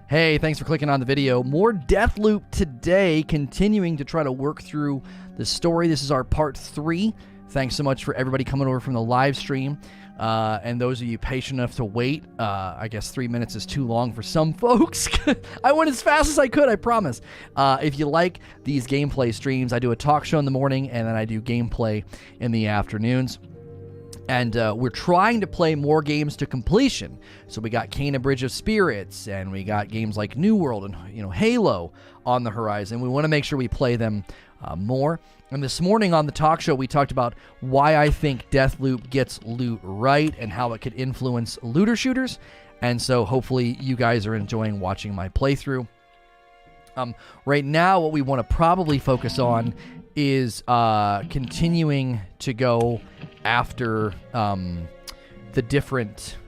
Hey, thanks for clicking on the video. More Deathloop today, continuing to try to work through the story. This is our part 3. Thanks so much for everybody coming over from the live stream. And those of you patient enough to wait, I guess 3 minutes is too long for some folks. I went as fast as I could, I promise. If you like these gameplay streams, I do a talk show in the morning, and then I do gameplay in the afternoons. And we're trying to play more games to completion. So we got Kena Bridge of Spirits, and we got games like New World and Halo on the horizon. We want to make sure we play them more. And this morning on the talk show, we talked about why I think Deathloop gets loot right and how it could influence looter shooters. And so hopefully you guys are enjoying watching my playthrough. Right now, what we want to probably focus on is continuing to go after the different,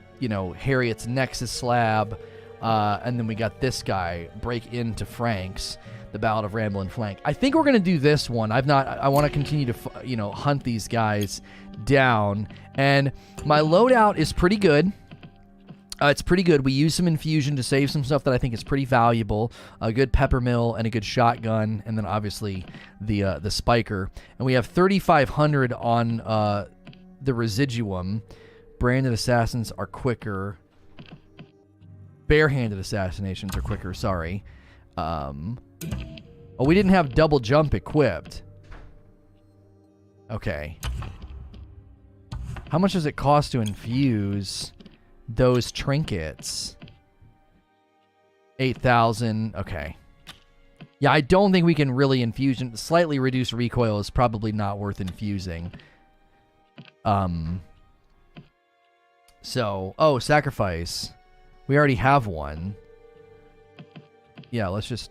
Harriet's Nexus slab, and then we got this guy, break into Frank's, the Ballad of Ramblin' Flank. I think we're going to do this one. I want to continue to, hunt these guys down, and my loadout is pretty good. It's pretty good. We use some infusion to save some stuff that I think is pretty valuable. A good pepper mill and a good shotgun, and then obviously the spiker. And we have 3,500 on the residuum. Branded assassins are quicker. Barehanded assassinations are quicker. Sorry. Oh, we didn't have double jump equipped. Okay. How much does it cost to infuse those trinkets? 8,000. Okay. Yeah, I don't think we can really infuse. Slightly reduced recoil is probably not worth infusing. Oh, sacrifice. We already have one. Yeah, let's just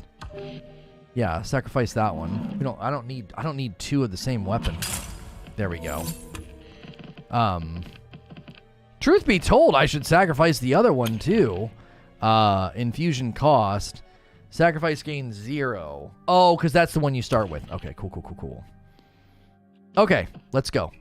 sacrifice that one. I don't need 2 of the same weapon. There we go. Truth be told, I should sacrifice the other one too. Infusion cost. Sacrifice gain 0. Oh, because that's the one you start with. Okay, cool. Okay, let's go.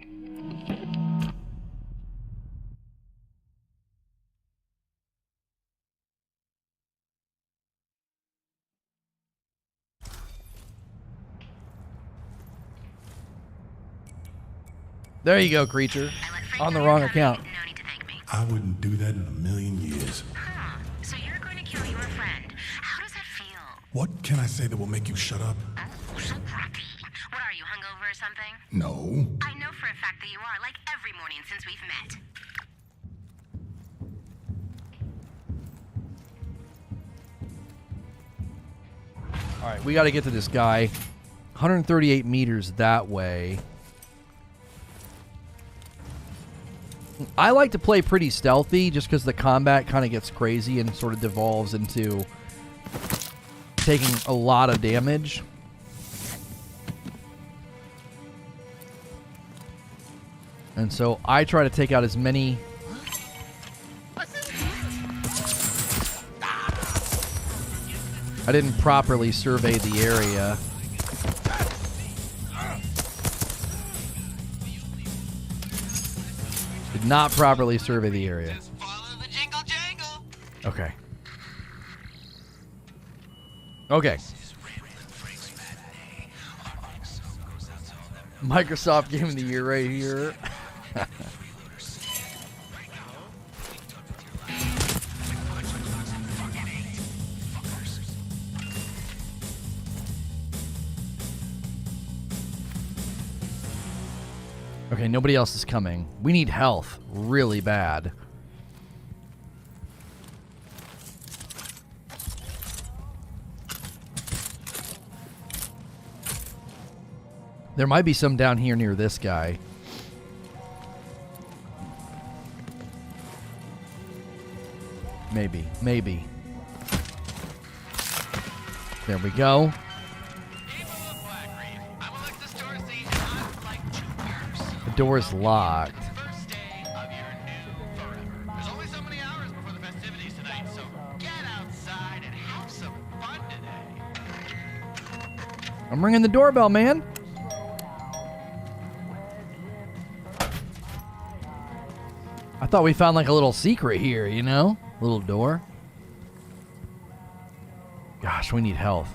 There you go, creature. On the wrong account. No need to thank me. I wouldn't do that in a million years. So you're going to kill your friend. How does that feel? What can I say that will make you shut up? Oh, so happy. What are you, hungover or something? No. I know for a fact that you are, like every morning since we've met. All right, we got to get to this guy. 138 meters that way. I like to play pretty stealthy just because the combat kind of gets crazy and sort of devolves into taking a lot of damage. And so I try to take out as many... I didn't properly survey the area. Did not properly survey the area. Just follow the jingle jangle. Okay. Okay. Microsoft Game of the Year right here. Okay, nobody else is coming. We need health really bad. There might be some down here near this guy. Maybe. There we go. The door is locked. First day of your new forever. There's only so many hours before the festivities tonight, so get outside and have some fun today. I'm ringing the doorbell, man. I thought we found like a little secret here, you know? Little door. Gosh, we need health.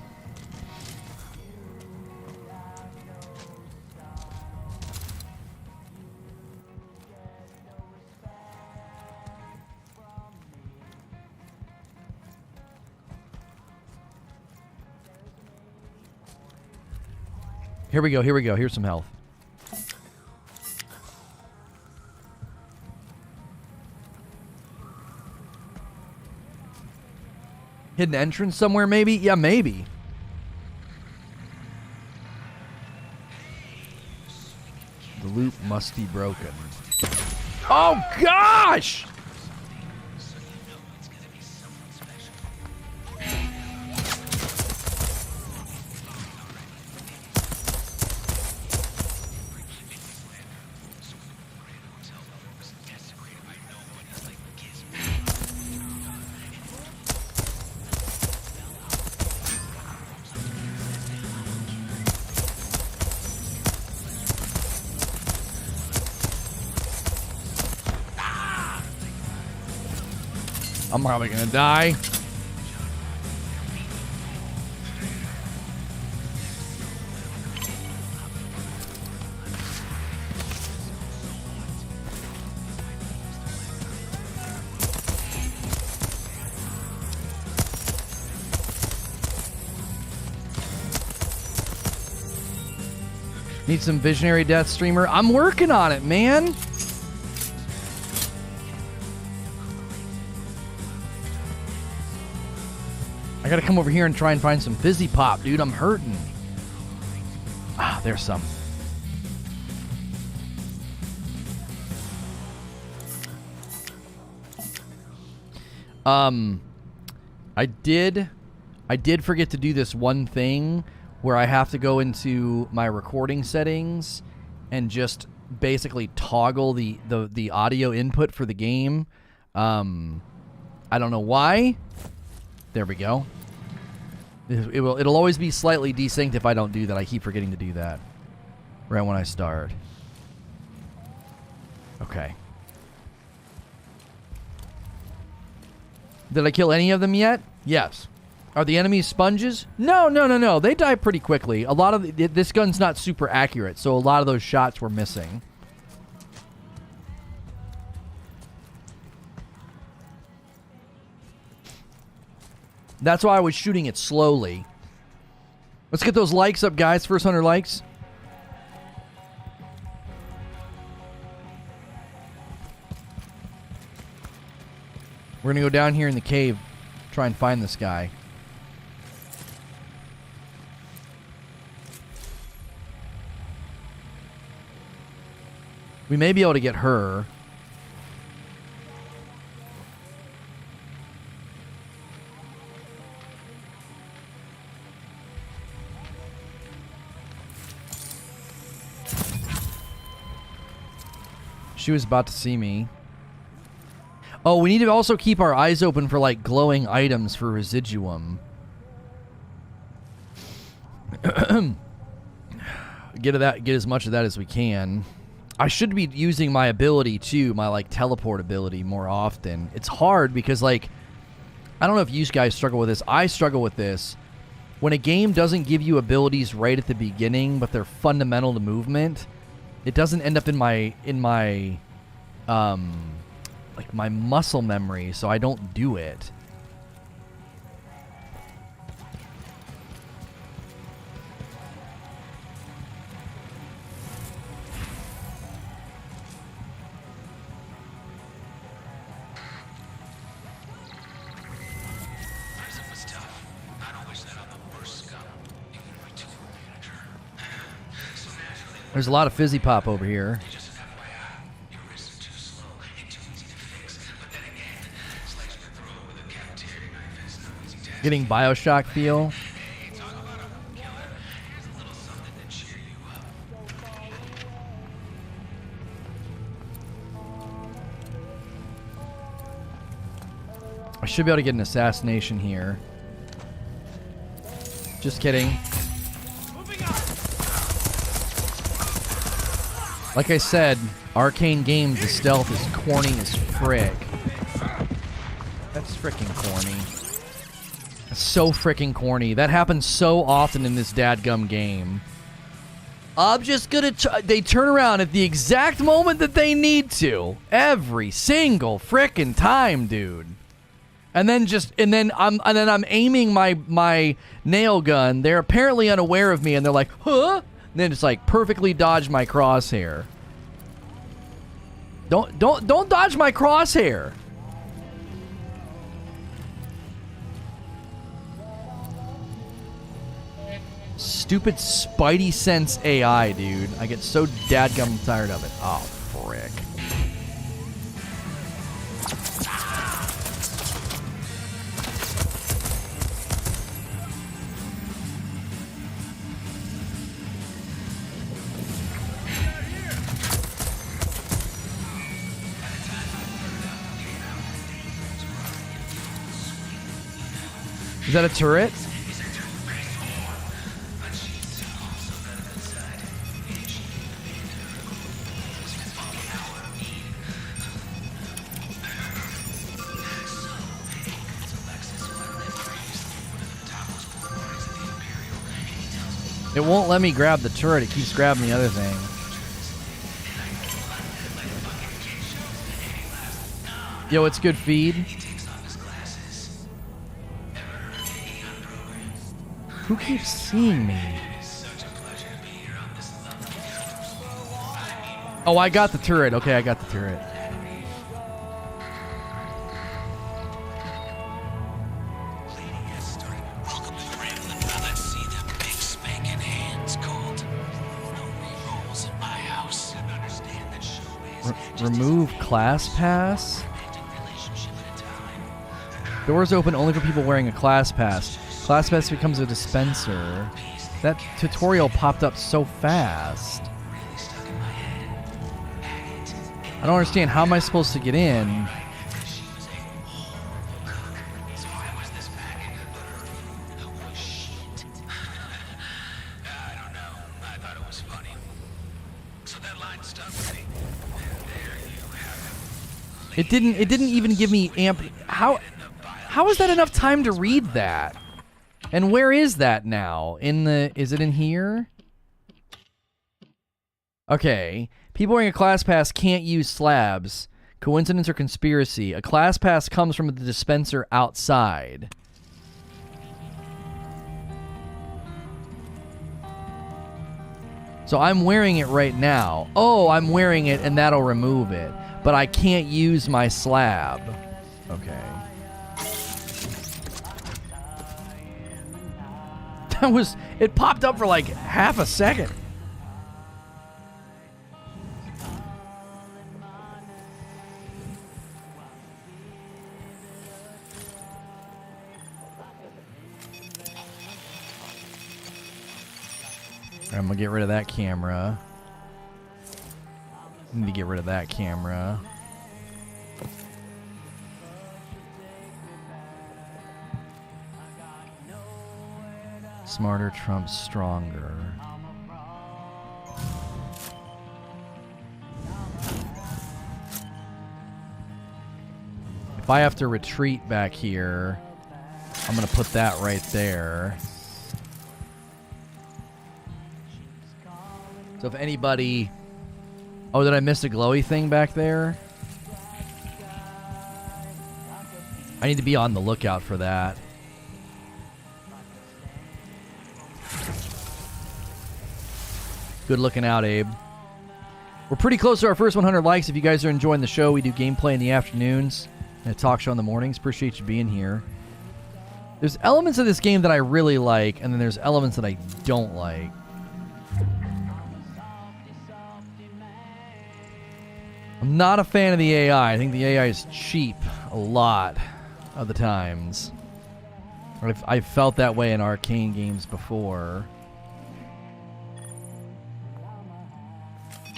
Here we go, here we go. Here's some health. Hidden entrance somewhere, maybe? Yeah, maybe. The loop must be broken. Oh, gosh! I'm probably gonna die. Need some Visionary Death streamer. I'm working on it, man. I gotta come over here and try and find some fizzy pop, dude. I'm hurting. Ah, there's some. I did forget to do this one thing where I have to go into my recording settings and just basically toggle the audio input for the game. I don't know why. There we go. It'll always be slightly desynced if I don't do that. I keep forgetting to do that right when I start. Okay. Did I kill any of them yet? Yes. Are the enemies sponges? No, no, no, no. They die pretty quickly. A lot of this gun's not super accurate, so a lot of those shots were missing. That's why I was shooting it slowly. Let's get those likes up, guys. First 100 likes. We're going to go down here in the cave, try and find this guy. We may be able to get her. She was about to see me. Oh, we need to also keep our eyes open for, like, glowing items for residuum. Get as much of that as we can. I should be using my ability, too, my, like, teleport ability more often. It's hard because, like, I don't know if you guys struggle with this. I struggle with this. When a game doesn't give you abilities right at the beginning, but they're fundamental to movement, it doesn't end up in my like my muscle memory, so I don't do it. Prison was tough. I don't wish that on the worst scum, even my tool manager. So naturally, There's a lot of fizzy pop over here. just an FYI, your wrists are too slow and too easy to fix. But then again, slice your throat with a cafeteria knife is no easy task. Getting Bioshock feel. Hey, talk about a killer. Here's a little something to cheer you up. I should be able to get an assassination here. Just kidding. Like I said, Arkane Games, the stealth is corny as frick. That's frickin' corny. So freaking corny. That happens so often in this dadgum game. I'm just gonna they turn around at the exact moment that they need to. Every single frickin' time, dude. And then I'm aiming my nail gun. They're apparently unaware of me and they're like, huh? And then it's like perfectly dodge my crosshair. Don't dodge my crosshair. Stupid Spidey Sense AI, dude. I get so dadgum tired of it. Oh, frick. Is that a turret? It won't let me grab the turret. It keeps grabbing the other thing. Yo, it's good feed. Who keeps seeing me? Oh, I got the turret. Okay, I got the turret. Remove class pass. Doors open only for people wearing a class pass. Class pass becomes a dispenser. That tutorial popped up so fast. I don't understand. How am I supposed to get in? It didn't even give me amp. How is that enough time to read that? And where is that now? Is it in here? Okay. People wearing a class pass can't use slabs. Coincidence or conspiracy? A class pass comes from the dispenser outside. So I'm wearing it right now. Oh, I'm wearing it and that'll remove it. But I can't use my slab. Okay. It popped up for like half a second. I'm gonna get rid of that camera. Need to get rid of that camera. Smarter trumps stronger. If I have to retreat back here, I'm gonna put that right there. So if anybody... Oh, did I miss a glowy thing back there? I need to be on the lookout for that. Good looking out, Abe. We're pretty close to our first 100 likes. If you guys are enjoying the show, we do gameplay in the afternoons and a talk show in the mornings. Appreciate you being here. There's elements of this game that I really like, and then there's elements that I don't like. I'm not a fan of the AI. I think the AI is cheap a lot of the times. I've felt that way in Arkane games before. I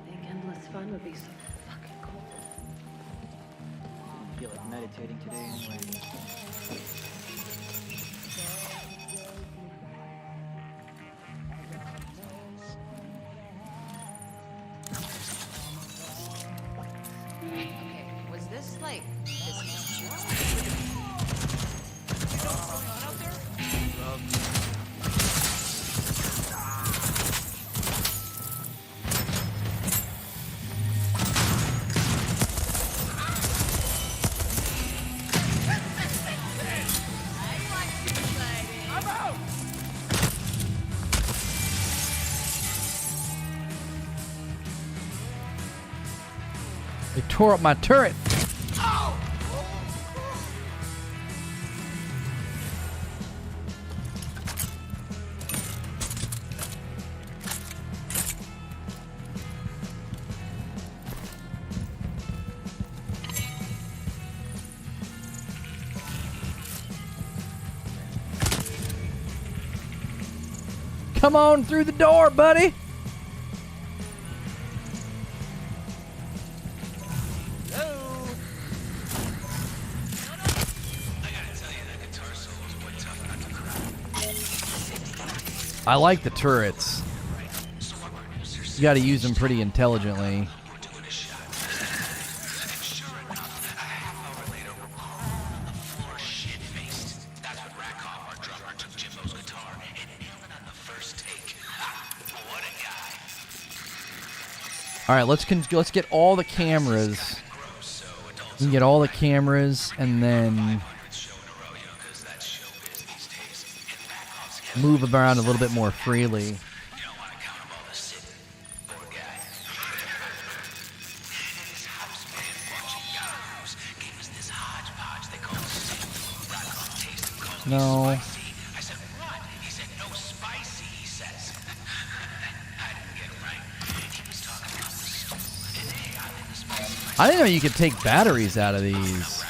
think endless fun would be so fucking cool. I feel like meditating today anyway. They tore up my turret. Come on through the door, buddy. I like the turrets. You got to use them pretty intelligently. All right, let's get all the cameras. We can get all the cameras and then move around a little bit more freely. No. I didn't know you could take batteries out of these.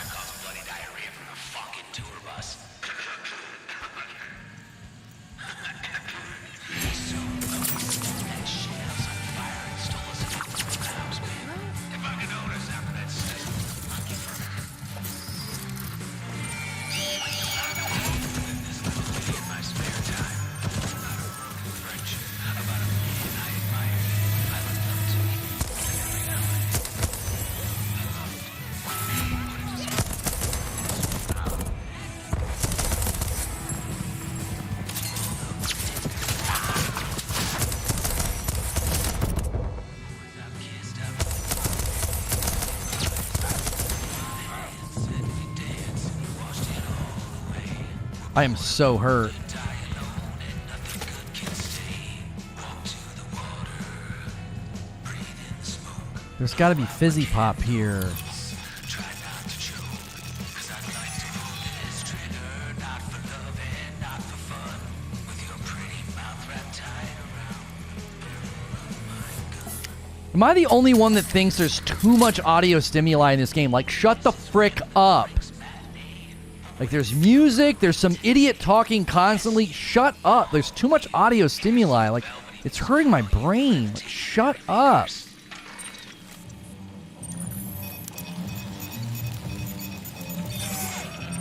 I am so hurt. There's got to be fizzy pop here. Am I the only one that thinks there's too much audio stimuli in this game? Like, shut the frick up. Like, there's music, there's some idiot talking constantly. Shut up. There's too much audio stimuli. Like, it's hurting my brain. Like, shut up.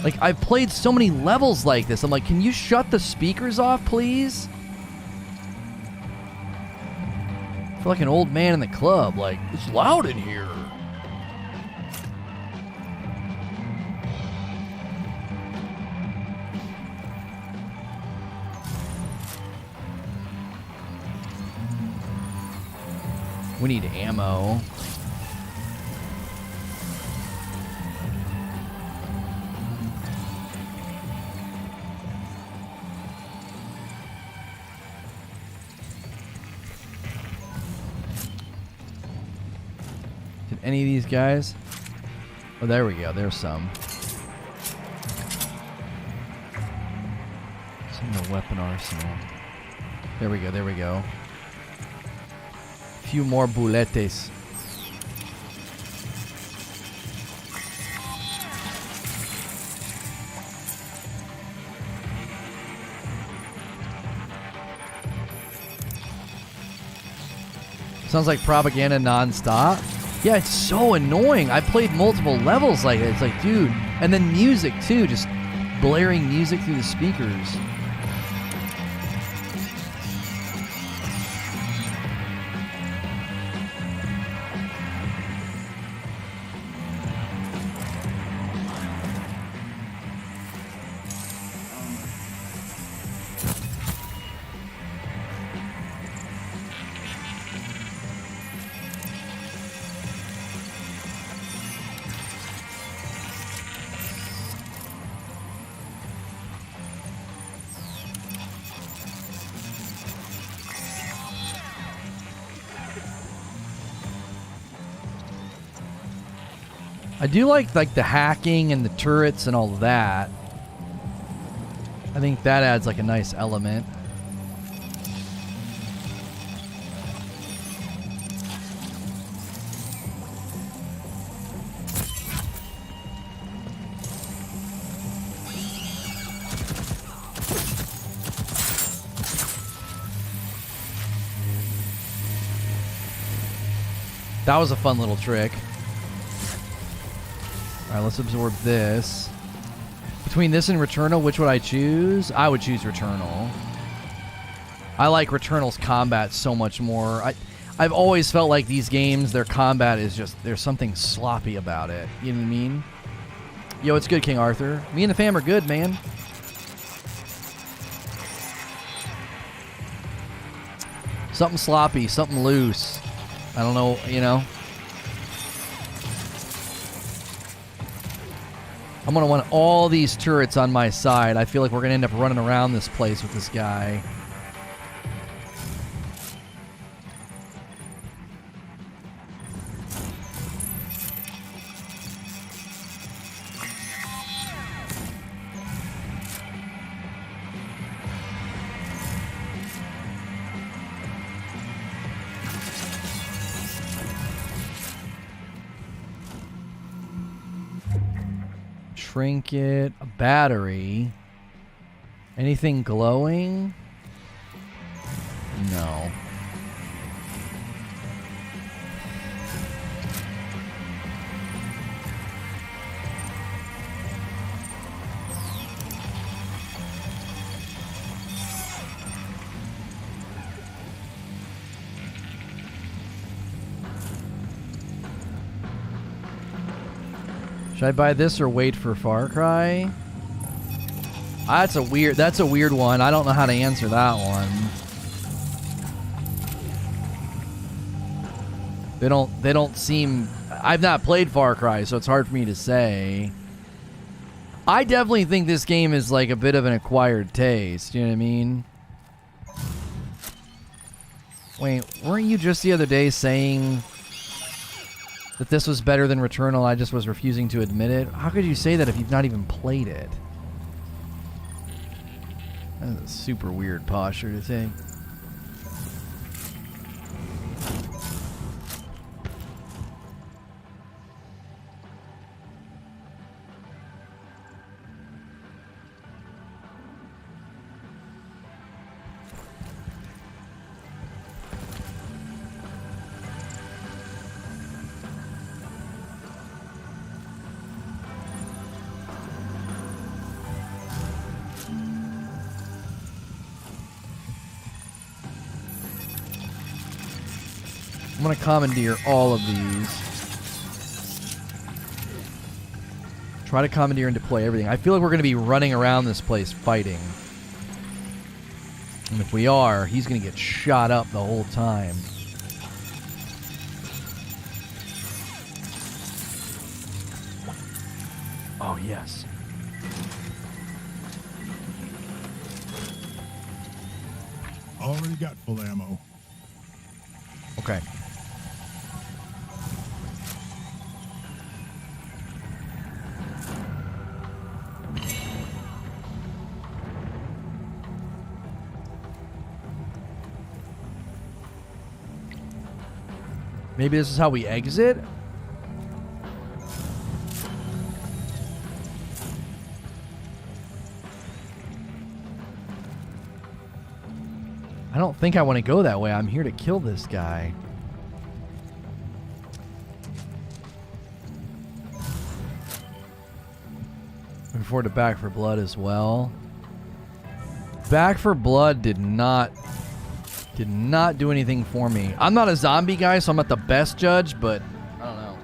Like, I've played so many levels like this. I'm like, can you shut the speakers off, please? I feel like an old man in the club. Like, it's loud in here. We need ammo. Did any of these guys? Oh, there we go. There's some. Some in the weapon arsenal. There we go. There we go. Few more buletes. Sounds like propaganda nonstop. Yeah, it's so annoying. I played multiple levels like it. It's like, dude. And then music too, just blaring music through the speakers. I do like the hacking and the turrets and all of that. I think that adds like a nice element. That was a fun little trick. Alright, let's absorb this. Between this and Returnal, which would I choose? I would choose Returnal. I like Returnal's combat so much more. I've always felt like these games, their combat is just, there's something sloppy about it. You know what I mean? Yo, it's good, King Arthur. Me and the fam are good, man. Something sloppy, something loose. I don't know, you know. I'm going to want all these turrets on my side. I feel like we're going to end up running around this place with this guy. Trinket, a battery. Anything glowing? No. Should I buy this or wait for Far Cry? That's a weird one. I don't know how to answer that one. They don't seem, I've not played Far Cry, so it's hard for me to say. I definitely think this game is like a bit of an acquired taste, you know what I mean? Wait, weren't you just the other day saying that this was better than Returnal? I just was refusing to admit it. How could you say that if you've not even played it? That's a super weird posture to take. I'm going to commandeer all of these. Try to commandeer and deploy everything. I feel like we're going to be running around this place fighting. And if we are, he's going to get shot up the whole time. Oh, yes. Already got full ammo. Okay. Maybe this is how we exit? I don't think I want to go that way. I'm here to kill this guy. Looking forward to Back for Blood as well. Back for Blood did not do anything for me. I'm not a zombie guy, so I'm not the best judge, but I don't know.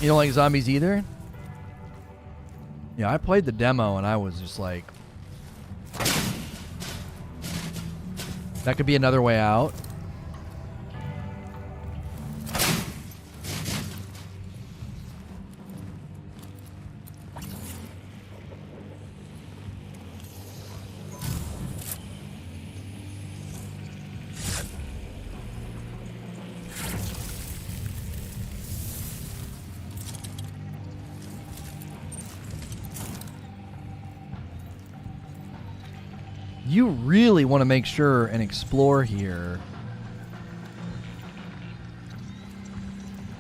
You don't like zombies either? Yeah, I played the demo and I was just like, that could be another way out. You really want to make sure and explore here.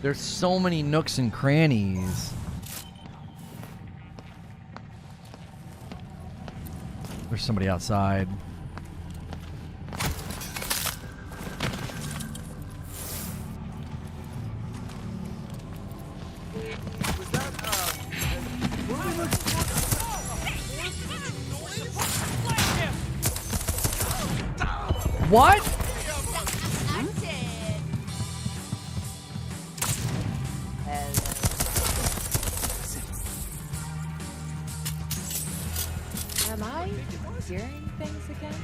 There's so many nooks and crannies. There's somebody outside. What? Am I hearing things again?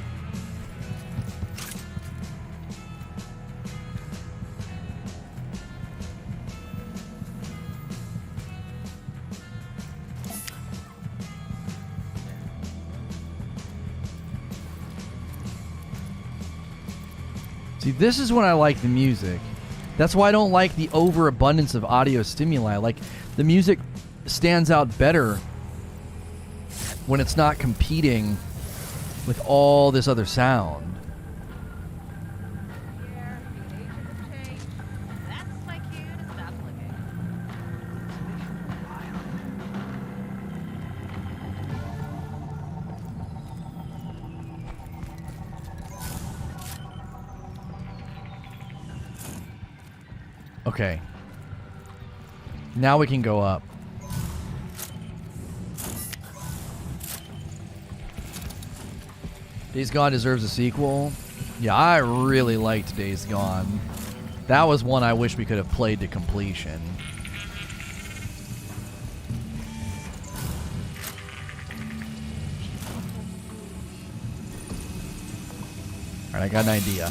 See, this is when I like the music. That's why I don't like the overabundance of audio stimuli. Like, the music stands out better when it's not competing with all this other sound. Okay. Now we can go up. Days Gone deserves a sequel. Yeah, I really liked Days Gone. That was one I wish we could have played to completion. Alright, I got an idea.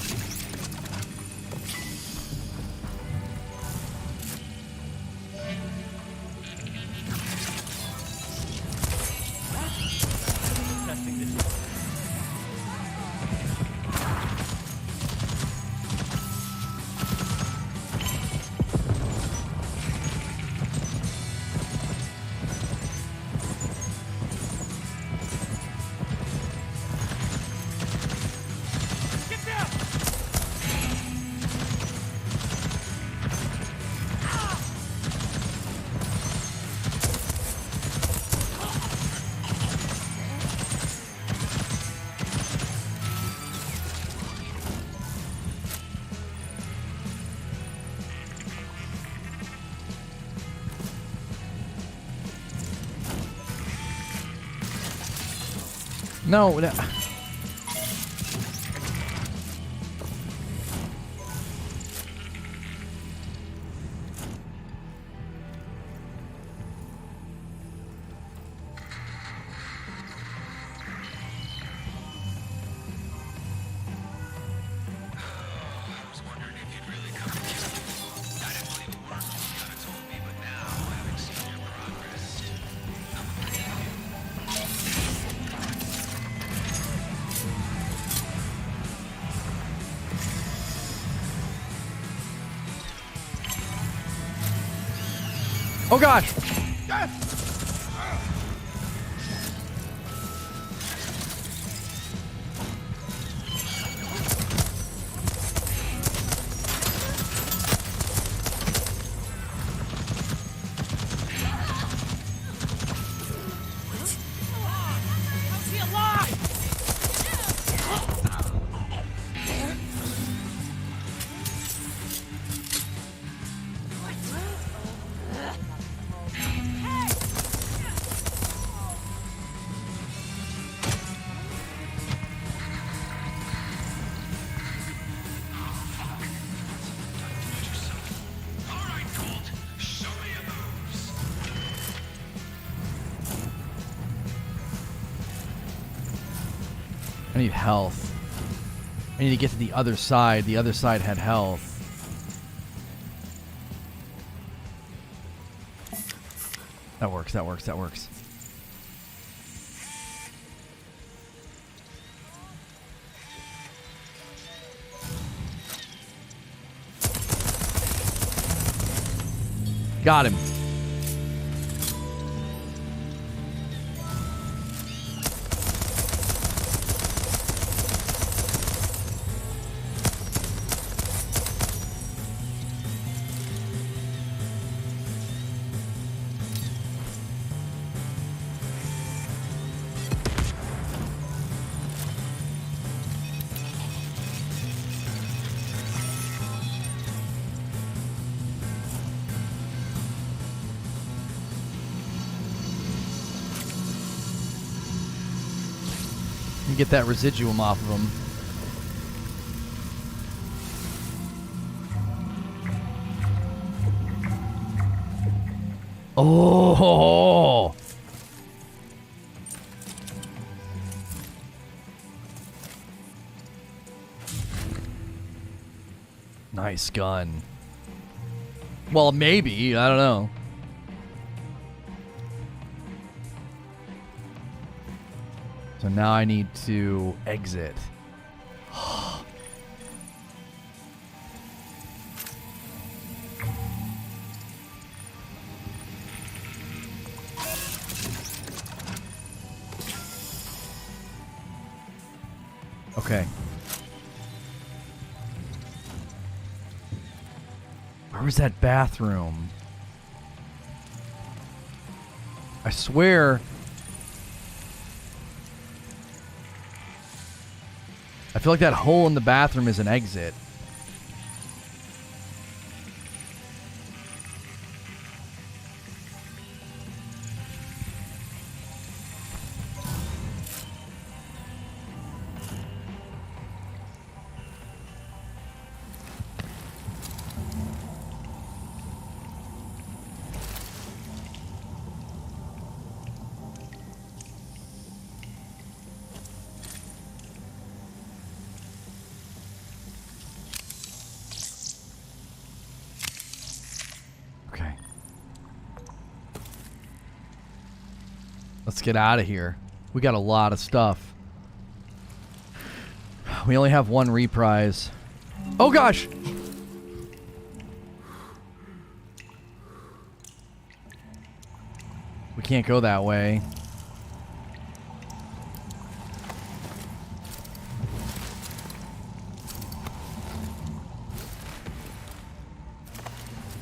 No, no. Oh gosh! I need health. I need to get to the other side. The other side had health. That works, that works, that works. Got him. get that residuum off of them. Oh! Nice gun. Well, maybe. I don't know. So now I need to exit. Okay. Where was that bathroom? I swear. I feel like that hole in the bathroom is an exit. Let's get out of here. We got a lot of stuff. We only have one reprise. Oh gosh! We can't go that way.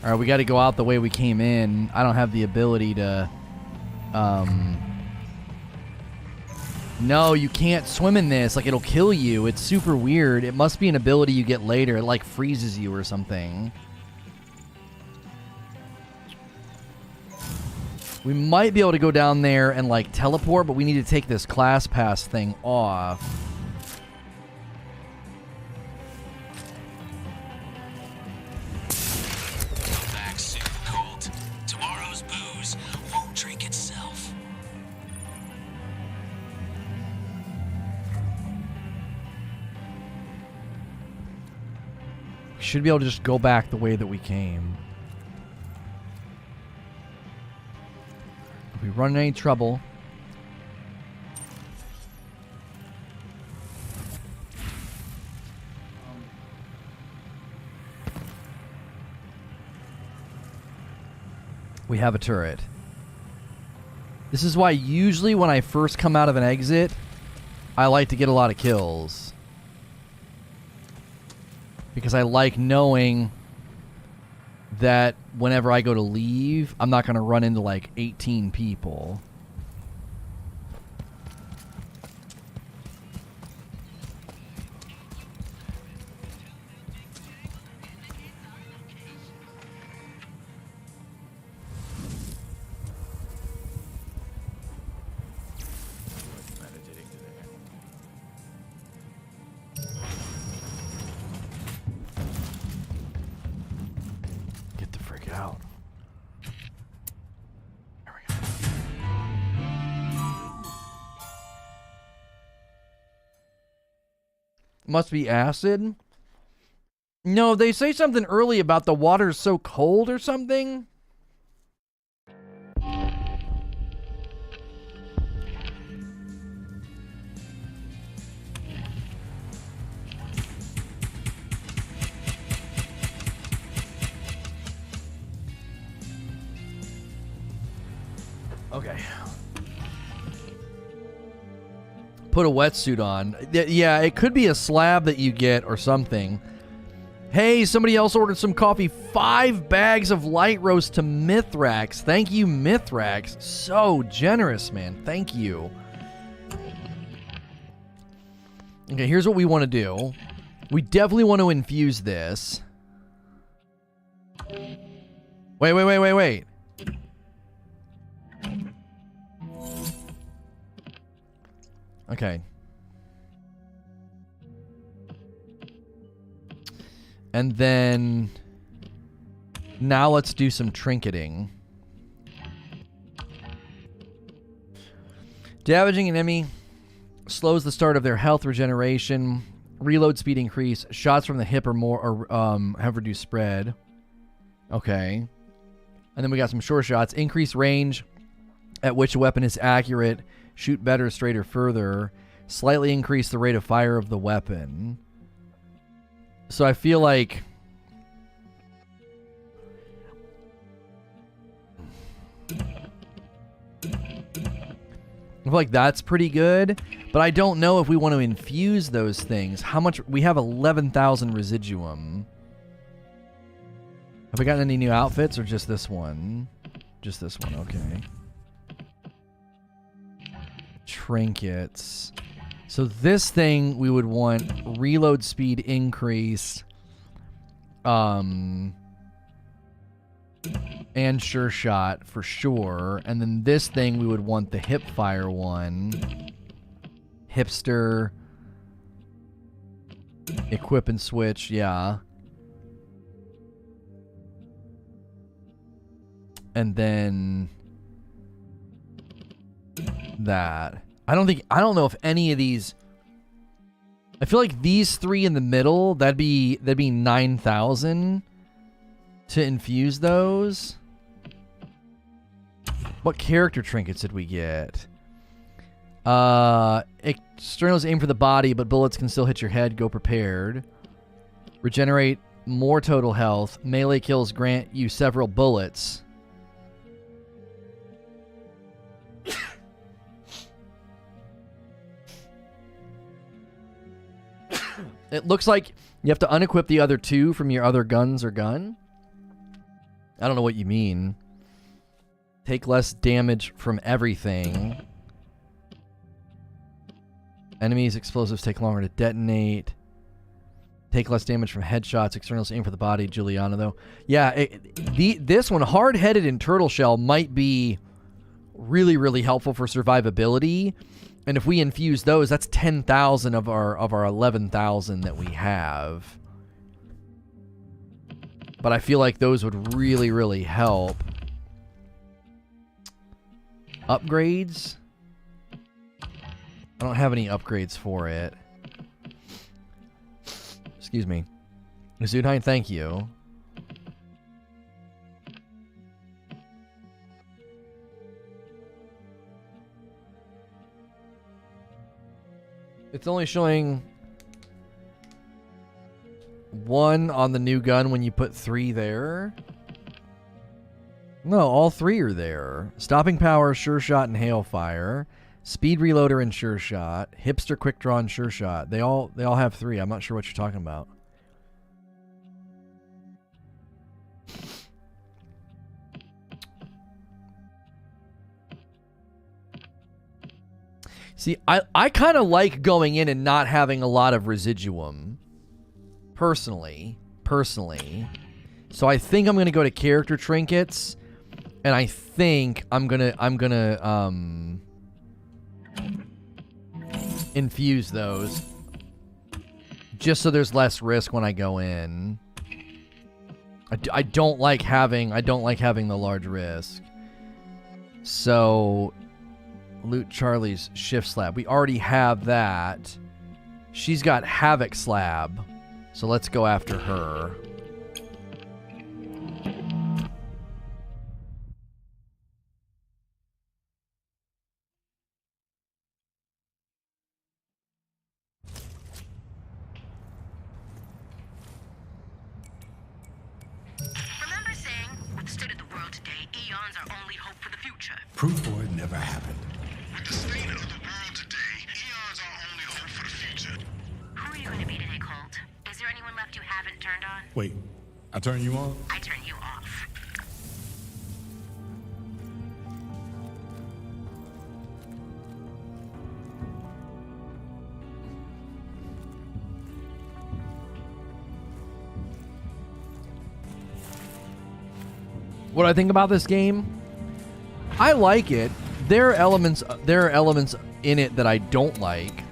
Alright, we gotta go out the way we came in. I don't have the ability to... No, you can't swim in this. Like, it'll kill you. It's super weird. It must be an ability you get later. It, like, freezes you or something. We might be able to go down there and, like, teleport, but we need to take this class pass thing off. Back soon, Colt. Tomorrow's booze won't drink itself. We should be able to just go back the way that we came. If we run into any trouble... we have a turret. This is why usually when I first come out of an exit, I like to get a lot of kills. Because I like knowing that whenever I go to leave, I'm not going to run into like 18 people. Out. There we go. Must be acid? No, they say something early about the water's so cold or something. Okay. Put a wetsuit on. Yeah, it could be a slab that you get or something. Hey, somebody else ordered some coffee. 5 bags of light roast to Mithrax. Thank you, Mithrax. So generous, man. Thank you. Okay, here's what we want to do. We definitely want to infuse this. Wait. Okay. And then now let's do some trinketing. Damaging an enemy slows the start of their health regeneration. Reload speed increase. Shots from the hip or more or have reduced spread. Okay. And then we got some short shots. Increase range at which a weapon is accurate. Shoot better, straighter, further. Slightly increase the rate of fire of the weapon. So I feel like that's pretty good, but I don't know if we want to infuse those things. How much? We have 11,000 residuum. Have we gotten any new outfits or just this one? Just this one, okay. Trinkets. So this thing we would want reload speed increase. And sure shot for sure. And then this thing we would want the hip fire one. Hipster. Equip and switch, yeah. And then that. I don't know if any of these. I feel like these three in the middle, that'd be 9,000 to infuse those. What character trinkets did we get? Externals aim for the body, but bullets can still hit your head. Go prepared. Regenerate more total health. Melee kills grant you several bullets. It looks like you have to unequip the other two from your other guns or gun. I don't know what you mean. Take less damage from everything. Enemies' explosives take longer to detonate. Take less damage from headshots. Externals aim for the body. Juliana, though. Yeah, this one, hard-headed and turtle shell, might be really, really helpful for survivability. And if we infuse those, that's 10,000 of our 11,000 that we have. But I feel like those would really, really help. Upgrades? I don't have any upgrades for it. Excuse me. Zudine, thank you. It's only showing 1 on the new gun when you put 3 there. No, all 3 are there. Stopping power, sure shot, and hailfire. Speed reloader and sure shot. Hipster quick draw and sure shot. They all have 3. I'm not sure what you're talking about. See, I kind of like going in and not having a lot of residuum. Personally. So I think I'm gonna go to character trinkets, and I think I'm gonna infuse those, just so there's less risk when I go in. I don't like having the large risk. So loot Charlie's shift slab. We already have that. She's got Havoc slab. So let's go after her. Remember saying, with the state of the world today, eons are only hope for the future. Proof for it never happened. With the state of the world today, eons are only hope for the future. Who are you going to be today, Colt? Is there anyone left you haven't turned on? Wait, I turn you on? I turn you off. What I think about this game? I like it. There are elements in it that I don't like.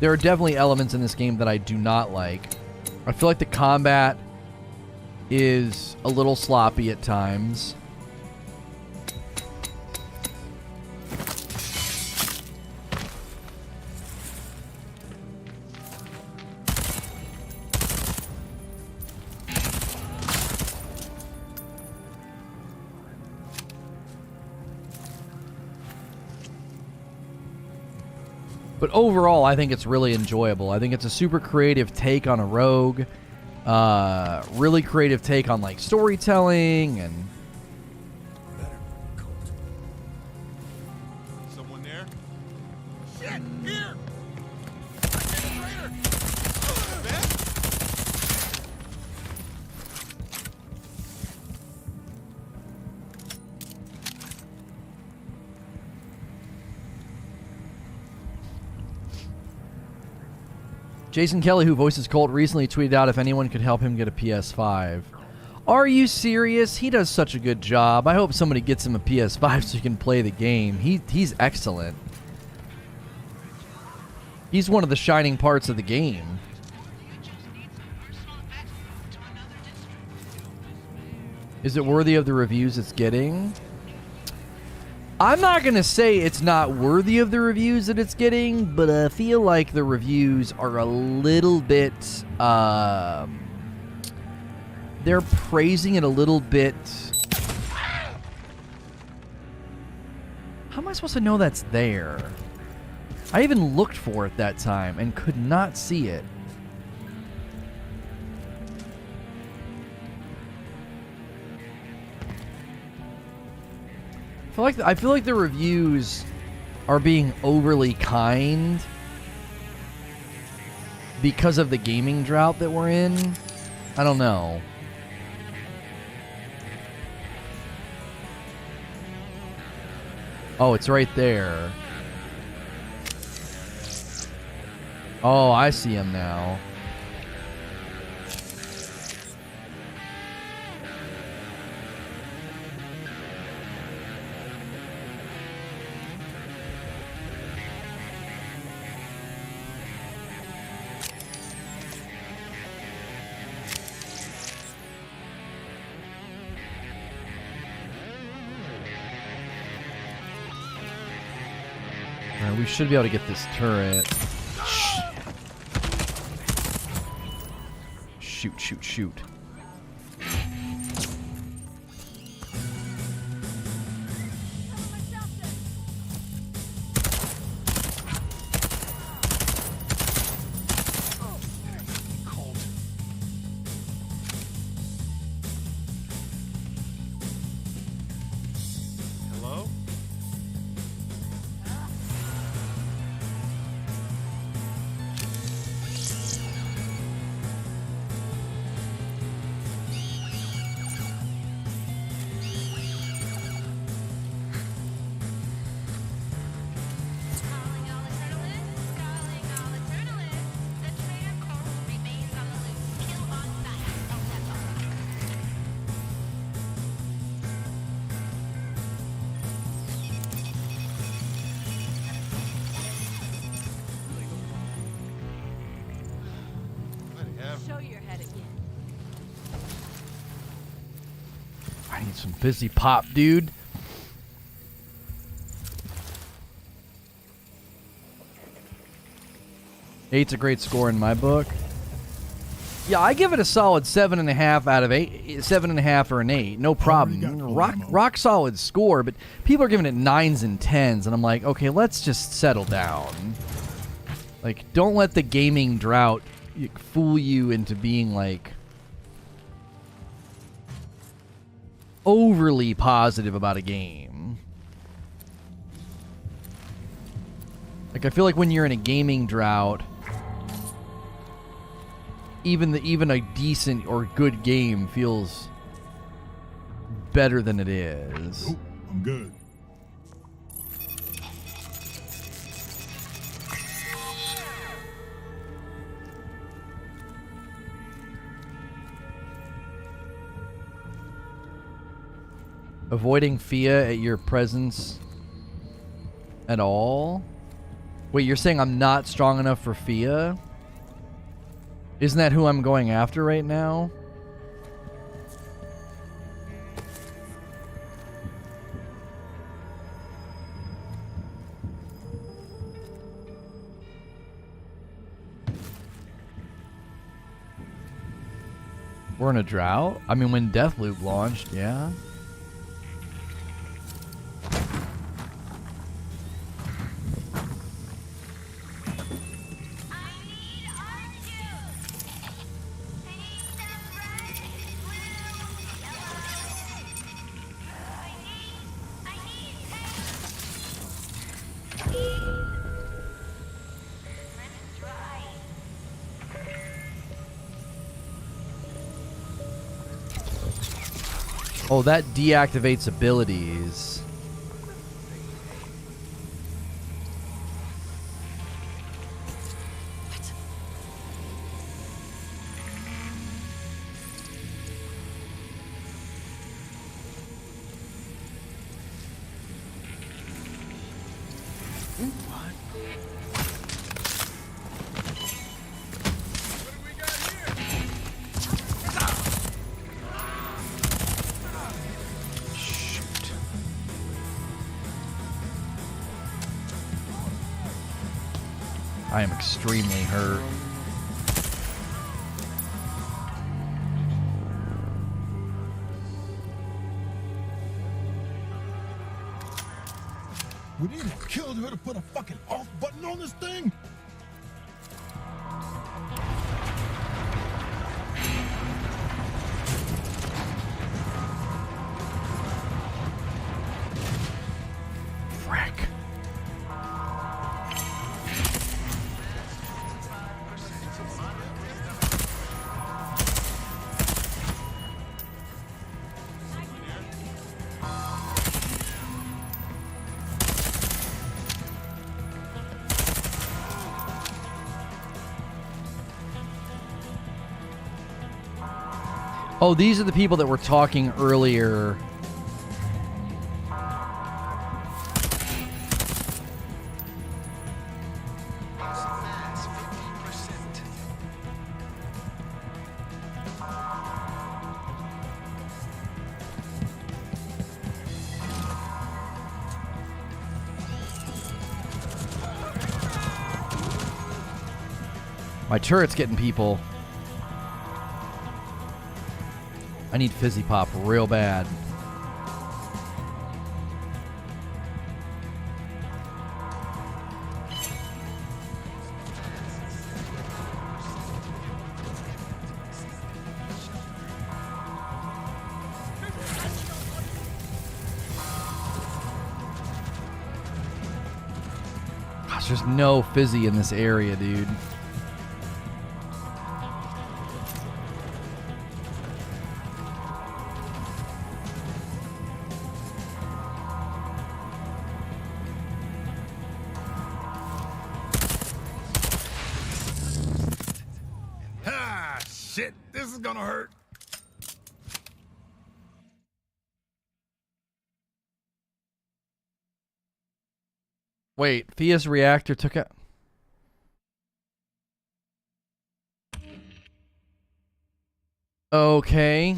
There are definitely elements in this game that I do not like. I feel like the combat is a little sloppy at times. But overall, I think it's really enjoyable. I think it's a super creative take on a rogue. Really creative take on like storytelling and... Someone there? Shit! Here! Jason Kelly, who voices Colt, recently tweeted out if anyone could help him get a PS5. Are you serious? He does such a good job. I hope somebody gets him a PS5 so he can play the game. He's excellent. He's one of the shining parts of the game. Is it worthy of the reviews it's getting? I'm not going to say it's not worthy of the reviews that it's getting, but I feel like the reviews are a little bit... they're praising it a little bit... How am I supposed to know that's there? I even looked for it that time and could not see it. I feel like the reviews are being overly kind because of the gaming drought that we're in. I don't know. Oh, it's right there. Oh, I see him now. We should be able to get this turret. Shoot, shoot, shoot. I need some busy pop, dude. Eight's a great score in my book. Yeah, I give it a solid 7.5 out of 8. 7.5 or an 8, no problem. Rock solid score, but people are giving it 9s and 10s, and I'm like, okay, let's just settle down. Like, don't let the gaming drought fool you into being like overly positive about a game. Like, I feel like when you're in a gaming drought, even a decent or good game feels better than it is. Nope, I'm good. Avoiding Fia at your presence at all? Wait, you're saying I'm not strong enough for Fia? Isn't that who I'm going after right now? We're in a drought? I mean, when Deathloop launched, yeah. Oh, that deactivates abilities. I am extremely hurt. We need to kill her to put a fucking off button on this thing. Frack. Oh, these are the people that were talking earlier. My turret's getting people. I need Fizzy Pop real bad. Gosh, there's no Fizzy in this area, dude. Shit, this is gonna hurt. Wait, Fia's reactor took out. Okay.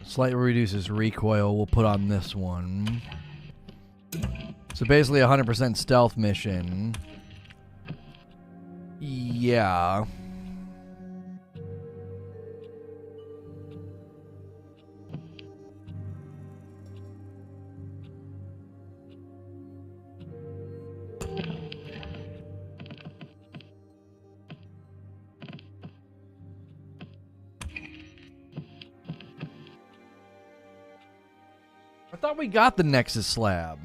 Slightly reduces recoil. We'll put on this one. So basically 100% stealth mission. Yeah. thought we got the Nexus slab.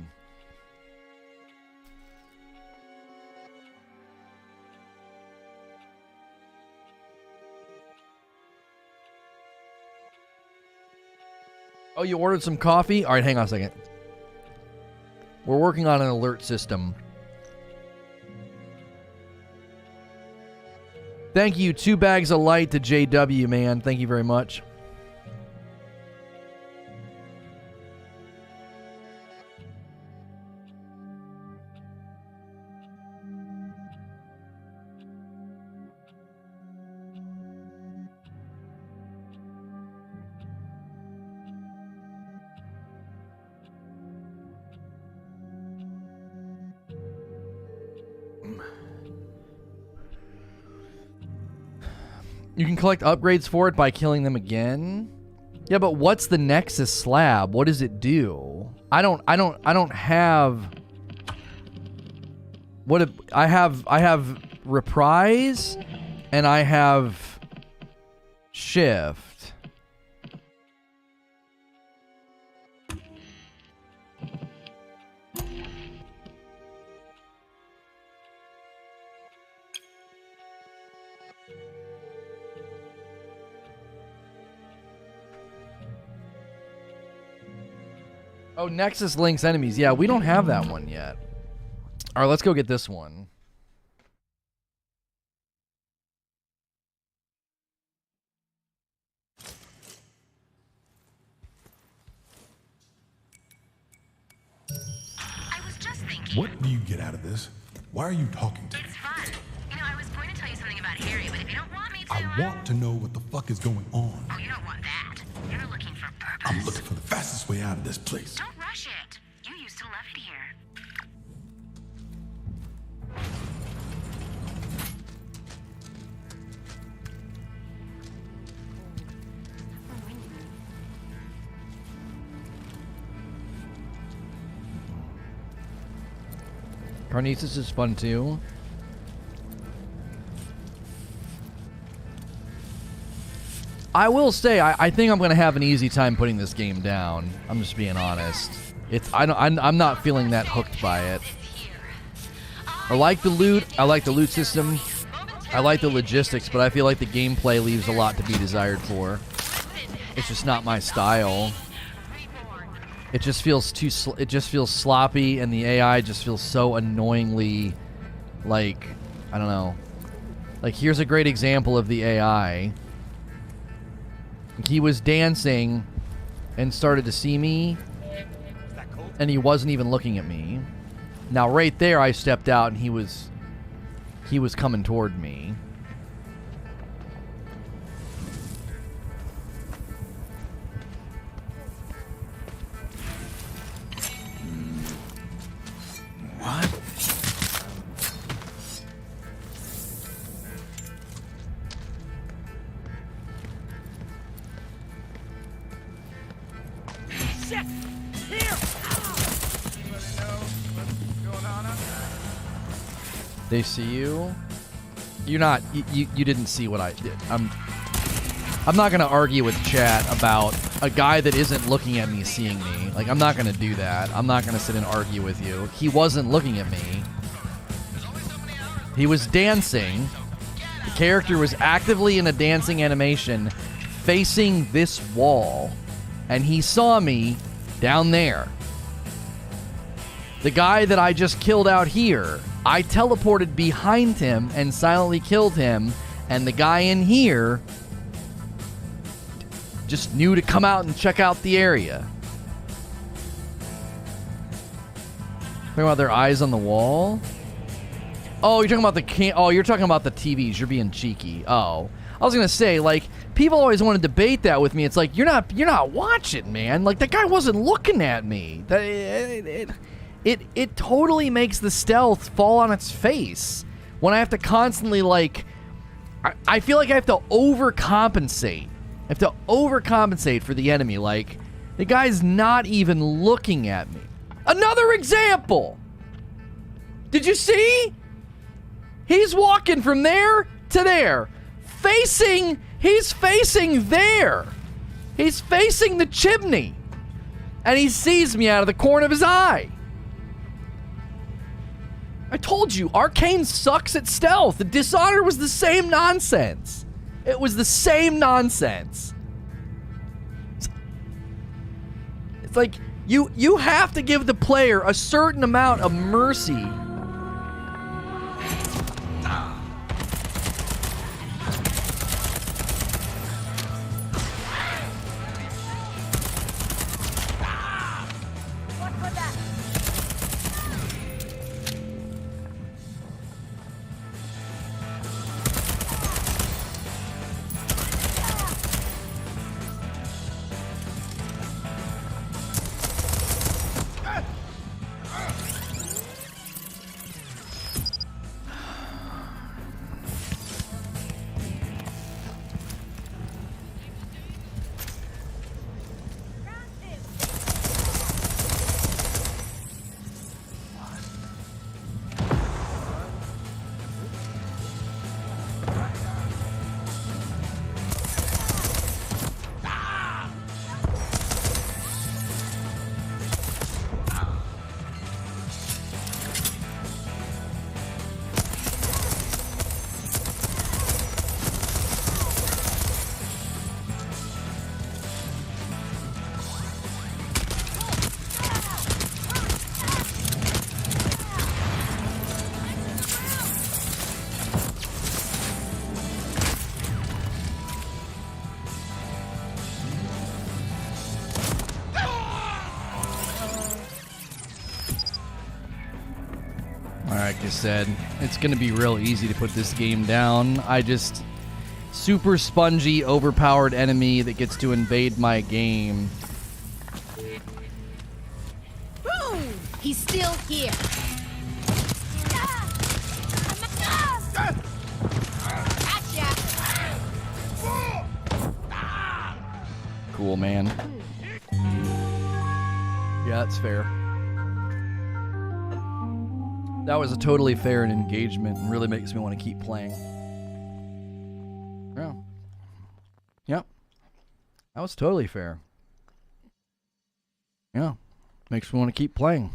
Oh, you ordered some coffee? All right, hang on a second. We're working on an alert system. Thank you. 2 bags of light to JW, man. Thank you very much. You can collect upgrades for it by killing them again. Yeah, but what's the Nexus slab? What does it do? I don't have. I have reprise, and I have shift. Oh, Nexus links enemies. Yeah, we don't have that one yet. All right, let's go get this one. I was just thinking. What do you get out of this? Why are you talking to me? It's fun. You know, I was going to tell you something about Harry, but if you don't want me to... I want to know what the fuck is going on. Oh, you don't want that. You're looking for purpose. I'm looking for the fastest way out of this place. Don't rush it. You used to love it here. Carnesis is fun too. I will say, I think I'm gonna have an easy time putting this game down. I'm just being honest. I'm not feeling that hooked by it. I like the loot. I like the loot system. I like the logistics, but I feel like the gameplay leaves a lot to be desired for. It's just not my style. It just feels it just feels sloppy, and the AI just feels so annoyingly, like, I don't know. Like, here's a great example of the AI. He was dancing and started to see me, and he wasn't even looking at me. Now, right there, I stepped out, and he was coming toward me. What? Shit! Here! They see you. You're not. You didn't see what I did. I'm not gonna argue with chat about a guy that isn't looking at me seeing me. Like, I'm not gonna do that. I'm not gonna sit and argue with you. He wasn't looking at me. He was dancing. The character was actively in a dancing animation, facing this wall, and he saw me down there. The guy that I just killed out here, I teleported behind him and silently killed him, and the guy in here just knew to come out and check out the area. Talking about their eyes on the wall? Oh, you're talking about you're talking about the TVs. You're being cheeky. Oh. I was gonna say, like, people always want to debate that with me. It's like, you're not watching, man. Like, that guy wasn't looking at me. It totally makes the stealth fall on its face when I have to constantly, like, I feel like I have to overcompensate. I have to overcompensate for the enemy. Like, the guy's not even looking at me. Another example! Did you see? He's walking from there to there. He's facing there. He's facing the chimney. And he sees me out of the corner of his eye. I told you, Arkane sucks at stealth. The Dishonored was the same nonsense. It was the same nonsense. It's like, you have to give the player a certain amount of mercy. Like I said, it's going to be real easy to put this game down. Super spongy, overpowered enemy that gets to invade my game. Boom! He's still here. Cool, man. Yeah, that's fair. That was a totally fair engagement and really makes me want to keep playing. Yeah. Yep. That was totally fair. Yeah. Makes me want to keep playing.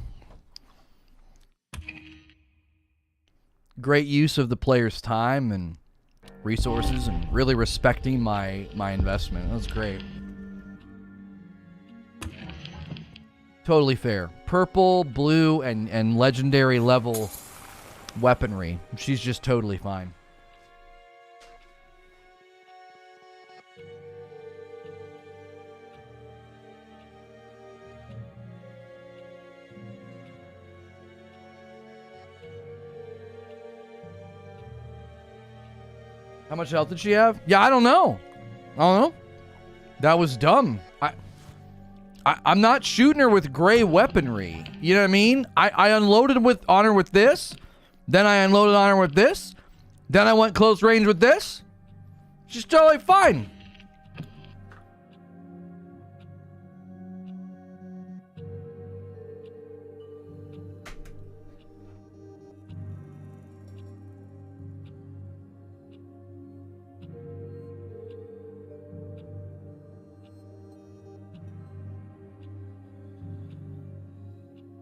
Great use of the player's time and resources and really respecting my investment. That was great. Totally fair. Purple, blue, and legendary level weaponry. She's just totally fine. How much health did she have? Yeah, I don't know. I don't know. That was dumb. I'm not shooting her with gray weaponry. You know what I mean? I unloaded on her with this. Then I unloaded on her with this. Then I went close range with this. She's totally fine.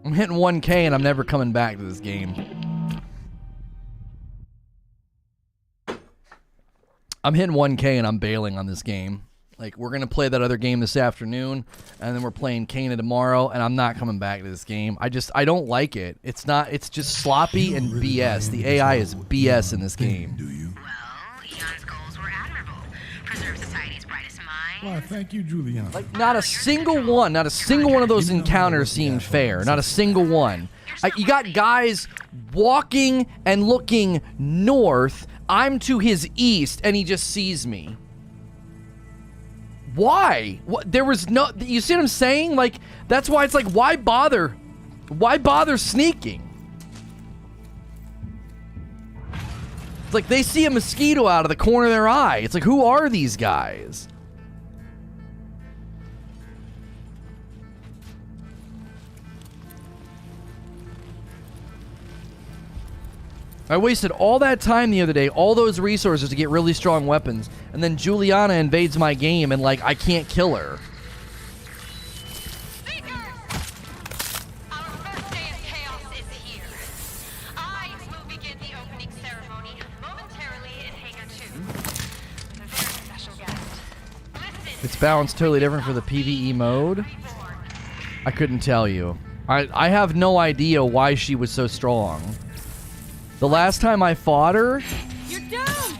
I'm hitting 1K and I'm never coming back to this game. I'm hitting 1K and I'm bailing on this game. Like, we're going to play that other game this afternoon, and then we're playing Kana tomorrow, and I'm not coming back to this game. I don't like it. It's just sloppy and BS. The AI is BS in this game. Do you? Well, Eon's goals were admirable. Preserve society's brightest minds. Why, thank you, Juliana. Like, not a single one of those encounters seemed fair. Not a single one. You got guys walking and looking north. I'm to his east, and he just sees me. Why? What? There was no... You see what I'm saying? Like, that's why it's like, why bother? Why bother sneaking? It's like they see a mosquito out of the corner of their eye. It's like, who are these guys? I wasted all that time the other day, all those resources to get really strong weapons, and then Juliana invades my game and, like, I can't kill her. Seeker! It's balanced totally different for the PvE mode. I couldn't tell you. I have no idea why she was so strong. The last time I fought her... You're doomed!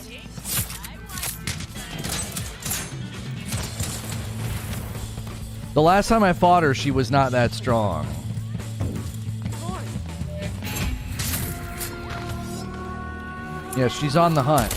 The last time I fought her, she was not that strong. Yeah, she's on the hunt.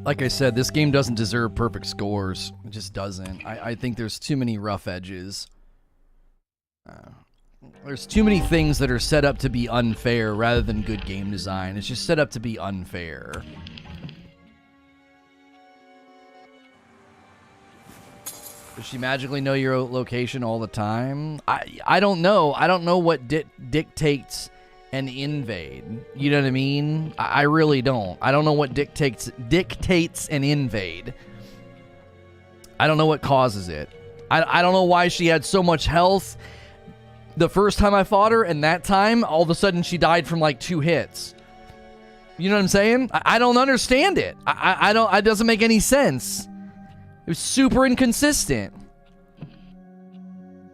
Like I said, this game doesn't deserve perfect scores. It just doesn't. I think there's too many rough edges. There's too many things that are set up to be unfair rather than good game design. It's just set up to be unfair. Does she magically know your location all the time? I don't know. I don't know what dictates an invade. You know what I mean? I really don't. I don't know what dictates an invade. I don't know what causes it. I don't know why she had so much health the first time I fought her, and that time, all of a sudden, she died from like 2 hits. You know what I'm saying? I don't understand it. I don't. It doesn't make any sense. It was super inconsistent.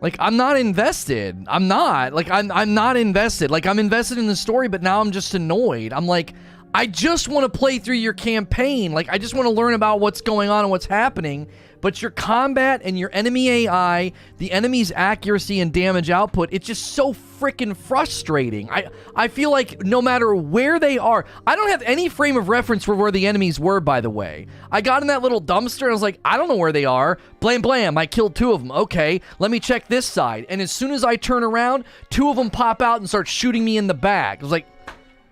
Like, I'm not invested. I'm not. Like, I'm not invested. Like, I'm invested in the story, but now I'm just annoyed. I'm like, I just want to play through your campaign. Like, I just want to learn about what's going on and what's happening. But your combat and your enemy AI, the enemy's accuracy and damage output, it's just so freaking frustrating. I feel like no matter where they are, I don't have any frame of reference for where the enemies were, by the way. I got in that little dumpster and I was like, I don't know where they are. Blam, blam, I killed 2 of them. Okay, let me check this side. And as soon as I turn around, 2 of them pop out and start shooting me in the back. I was like,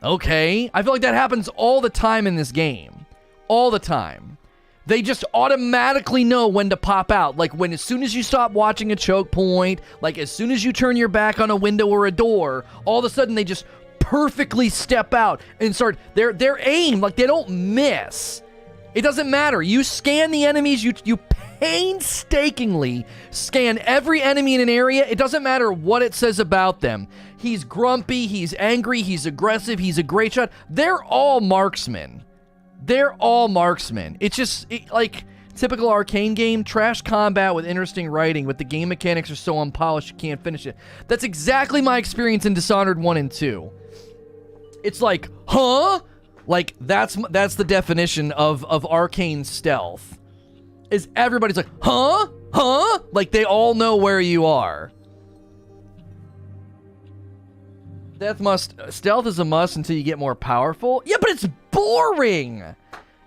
okay. I feel like that happens all the time in this game. All the time. They just automatically know when to pop out. Like, as soon as you stop watching a choke point, like, as soon as you turn your back on a window or a door, all of a sudden they just perfectly step out and start their aim. Like, they don't miss. It doesn't matter. You scan the enemies. You painstakingly scan every enemy in an area. It doesn't matter what it says about them. He's grumpy. He's angry. He's aggressive. He's a great shot. They're all marksmen. They're all marksmen. It's just, like, typical Arkane game, trash combat with interesting writing, but the game mechanics are so unpolished you can't finish it. That's exactly my experience in Dishonored 1 and 2. It's like, huh? Like, that's the definition of Arkane stealth. Is everybody's like, huh? Huh? Like, they all know where you are. Stealth is a must until you get more powerful. Yeah, but it's boring.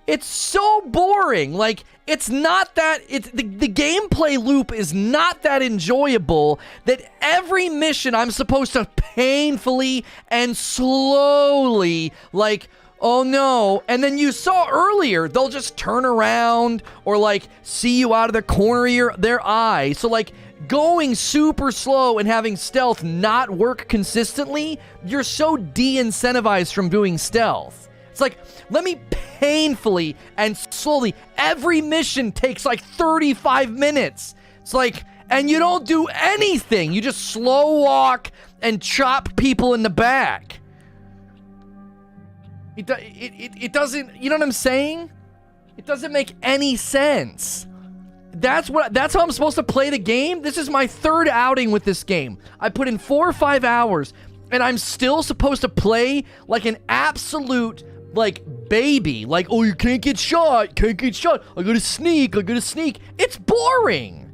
It's so boring. Like, it's not that, the gameplay loop is not that enjoyable that every mission I'm supposed to painfully and slowly, like, oh no. And then you saw earlier, they'll just turn around or, like, see you out of the corner of their eye. So, like, going super slow and having stealth not work consistently, you're so de-incentivized from doing stealth. It's like, let me painfully and slowly, every mission takes like 35 minutes. It's like, and you don't do anything. You just slow walk and chop people in the back. It doesn't, you know what I'm saying? It doesn't make any sense. That's how I'm supposed to play the game? This is my third outing with this game. I put in 4 or 5 hours, and I'm still supposed to play like an absolute, like, baby. Like, oh, you can't get shot. I gotta sneak. It's boring.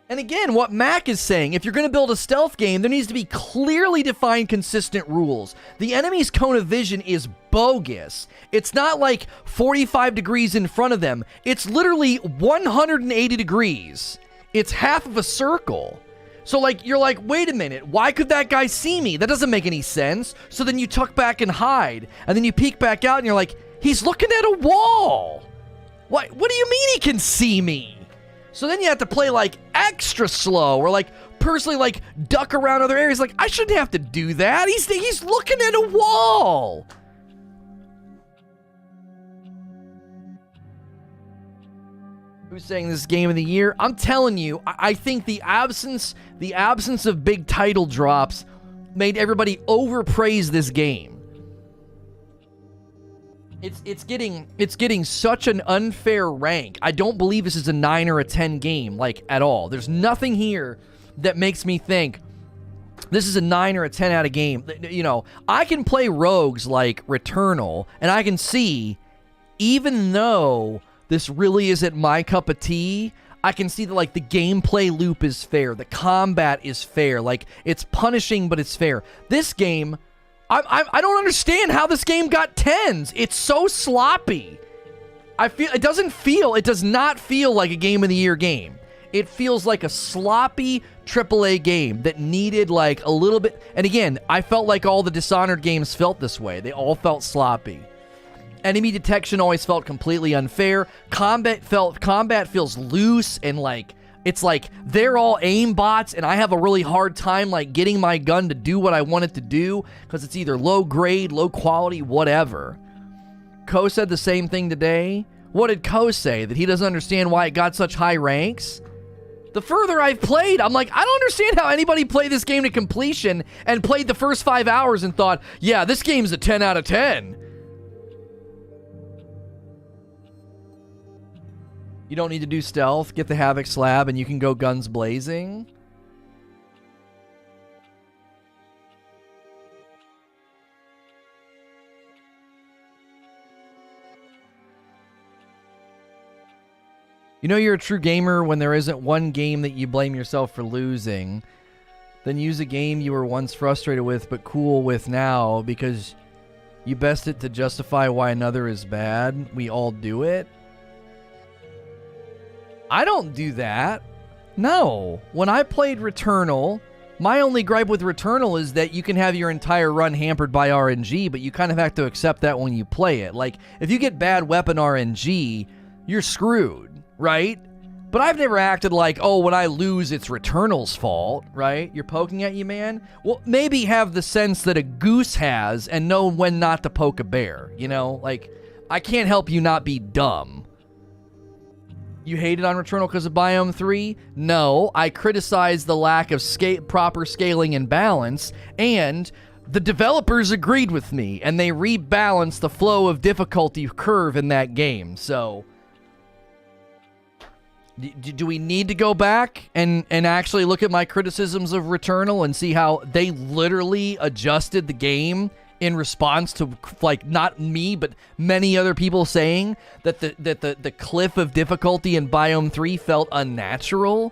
And again, what Mac is saying, if you're going to build a stealth game, there needs to be clearly defined, consistent rules. The enemy's cone of vision is bogus. It's not like 45 degrees in front of them. It's literally 180 degrees. It's half of a circle. So, like, you're like, wait a minute, why could that guy see me? That doesn't make any sense. So then you tuck back and hide. And then you peek back out and you're like, he's looking at a wall. What do you mean he can see me? So then you have to play, like, extra slow or, like, personally, like, duck around other areas. Like, I shouldn't have to do that. He's looking at a wall. Who's saying this is game of the year? I'm telling you, I think the absence of big title drops made everybody overpraise this game. It's getting such an unfair rank. I don't believe this is a 9 or a 10 game, like, at all. There's nothing here that makes me think this is a 9 or a 10 out of game. You know, I can play rogues like Returnal, and I can see, even though this really isn't my cup of tea, I can see that, like, the gameplay loop is fair. The combat is fair. Like, it's punishing, but it's fair. This game, I don't understand how this game got 10s. It's so sloppy. It does not feel like a game of the year game. It feels like a sloppy AAA game that needed, like, a little bit. And again, I felt like all the Dishonored games felt this way. They all felt sloppy. Enemy detection always felt completely unfair. Combat feels loose and, like, it's like they're all aimbots, and I have a really hard time, like, getting my gun to do what I want it to do because it's either low grade, low quality, whatever. Ko said the same thing today. What did Ko say? That he doesn't understand why it got such high ranks? The further I've played, I'm like, I don't understand how anybody played this game to completion and played the first 5 hours and thought, yeah, this game's a 10 out of 10. You don't need to do stealth. Get the Havoc slab and you can go guns blazing. You know you're a true gamer when there isn't one game that you blame yourself for losing. Then use a game you were once frustrated with but cool with now because you best it to justify why another is bad. We all do it. I don't do that. No. When I played Returnal, my only gripe with Returnal is that you can have your entire run hampered by RNG, but you kind of have to accept that when you play it. Like, if you get bad weapon RNG, you're screwed, right? But I've never acted like, oh, when I lose, it's Returnal's fault, right? You're poking at you, man? Well, maybe have the sense that a goose has and know when not to poke a bear, you know? Like, I can't help you not be dumb. You hated on Returnal because of Biome 3? No, I criticized the lack of proper scaling and balance, and the developers agreed with me, and they rebalanced the flow of difficulty curve in that game, so... Do we need to go back and actually look at my criticisms of Returnal and see how they literally adjusted the game in response to, like, not me, but many other people saying that the cliff of difficulty in Biome 3 felt unnatural?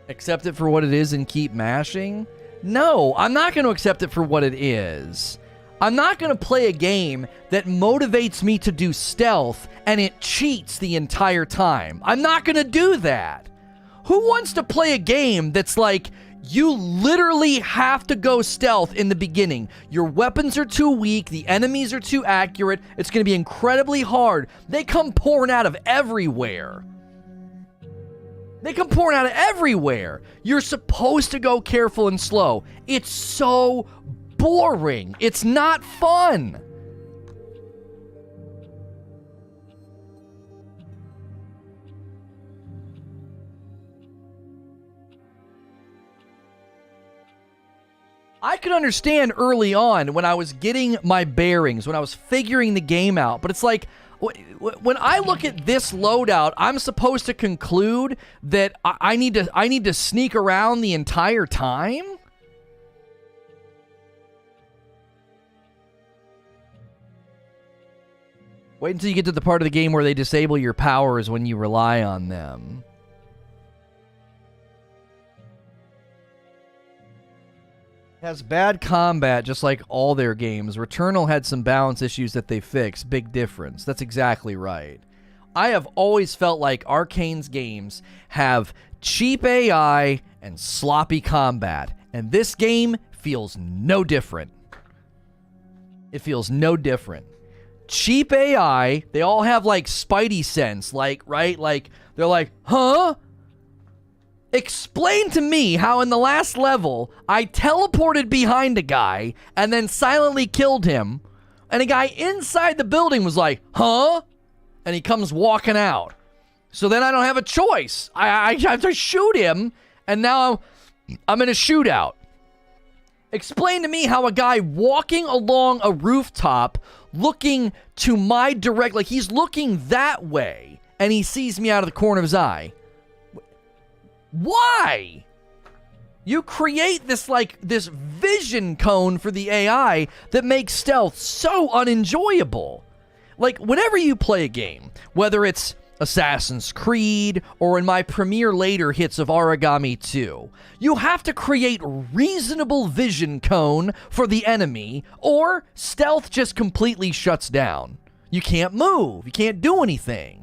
Accept it for what it is and keep mashing? No, I'm not going to accept it for what it is. I'm not going to play a game that motivates me to do stealth and it cheats the entire time. I'm not going to do that. Who wants to play a game that's like, you literally have to go stealth in the beginning. Your weapons are too weak. The enemies are too accurate. It's going to be incredibly hard. They come pouring out of everywhere. You're supposed to go careful and slow. It's so boring. It's not fun. I could understand early on when I was getting my bearings, when I was figuring the game out, but it's like, when I look at this loadout, I'm supposed to conclude that I need to sneak around the entire time? Wait until you get to the part of the game where they disable your powers when you rely on them. It has bad combat just like all their games. Returnal had some balance issues that they fixed. Big difference. That's exactly right. I have always felt like Arkane's games have cheap AI and sloppy combat. And this game feels no different. It feels no different. Cheap AI, they all have like spidey sense, like, right? Like, they're like, huh? Explain to me how in the last level I teleported behind a guy and then silently killed him, and a guy inside the building was like, huh? And he comes walking out. So then I don't have a choice. I have to shoot him, and now I'm in a shootout. Explain to me how a guy walking along a rooftop looking to my direct, like he's looking that way, and he sees me out of the corner of his eye. Why? You create this, like, this vision cone for the AI that makes stealth so unenjoyable. Like, whenever you play a game, whether it's Assassin's Creed or in my premiere later hits of Origami 2, you have to create reasonable vision cone for the enemy, or stealth just completely shuts down. You can't move. You can't do anything.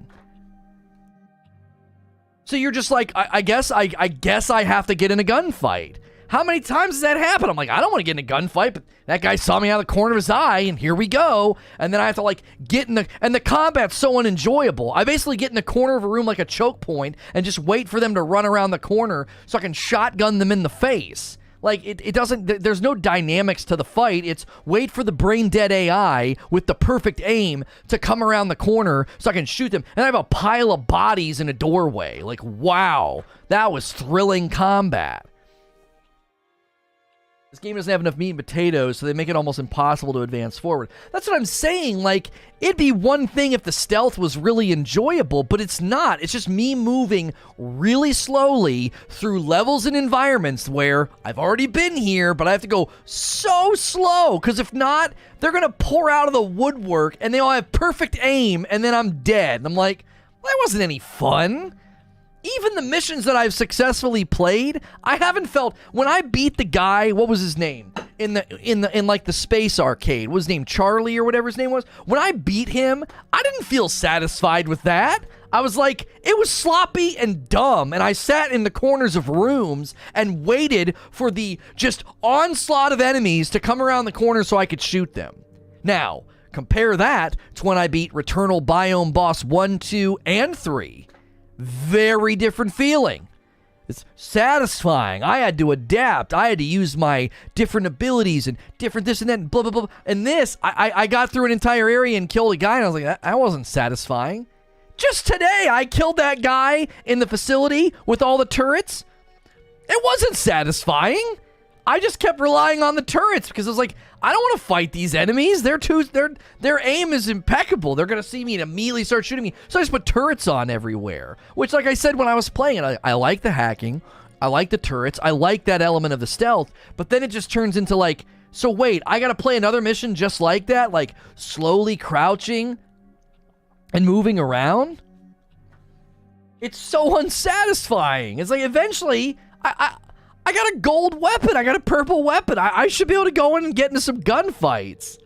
So you're just like, I guess I have to get in a gunfight. How many times does that happen? I'm like, I don't want to get in a gunfight, but that guy saw me out of the corner of his eye, and here we go. And then I have to, like, get in and the combat's so unenjoyable. I basically get in the corner of a room like a choke point and just wait for them to run around the corner so I can shotgun them in the face. Like, it doesn't, there's no dynamics to the fight. It's wait for the brain-dead AI with the perfect aim to come around the corner so I can shoot them. And I have a pile of bodies in a doorway. Like, wow, that was thrilling combat. This game doesn't have enough meat and potatoes, so they make it almost impossible to advance forward. That's what I'm saying. Like, it'd be one thing if the stealth was really enjoyable, but it's not. It's just me moving really slowly through levels and environments where I've already been here, but I have to go so slow, because if not, they're going to pour out of the woodwork, and they all have perfect aim, and then I'm dead. And I'm like, well, that wasn't any fun. Even the missions that I've successfully played, I haven't felt, when I beat the guy, what was his name? In like the space arcade, what was his name? Charlie or whatever his name was. When I beat him, I didn't feel satisfied with that. I was like, it was sloppy and dumb, and I sat in the corners of rooms and waited for the just onslaught of enemies to come around the corner so I could shoot them. Now, compare that to when I beat Returnal Biome Boss 1, 2, and 3. Very different feeling. It's satisfying. I had to adapt. I had to use my different abilities and different this and that and blah, blah, blah. And this, I got through an entire area and killed a guy, and I was like, that wasn't satisfying. Just today, I killed that guy in the facility with all the turrets. It wasn't satisfying. I just kept relying on the turrets because I was like, I don't want to fight these enemies. Their aim is impeccable. They're going to see me and immediately start shooting me. So I just put turrets on everywhere, which, like I said when I was playing it, I like the hacking. I like the turrets. I like that element of the stealth. But then it just turns into like, so wait, I got to play another mission just like that? Like slowly crouching and moving around? It's so unsatisfying. It's like eventually, I got a gold weapon. I got a purple weapon. I should be able to go in and get into some gunfights.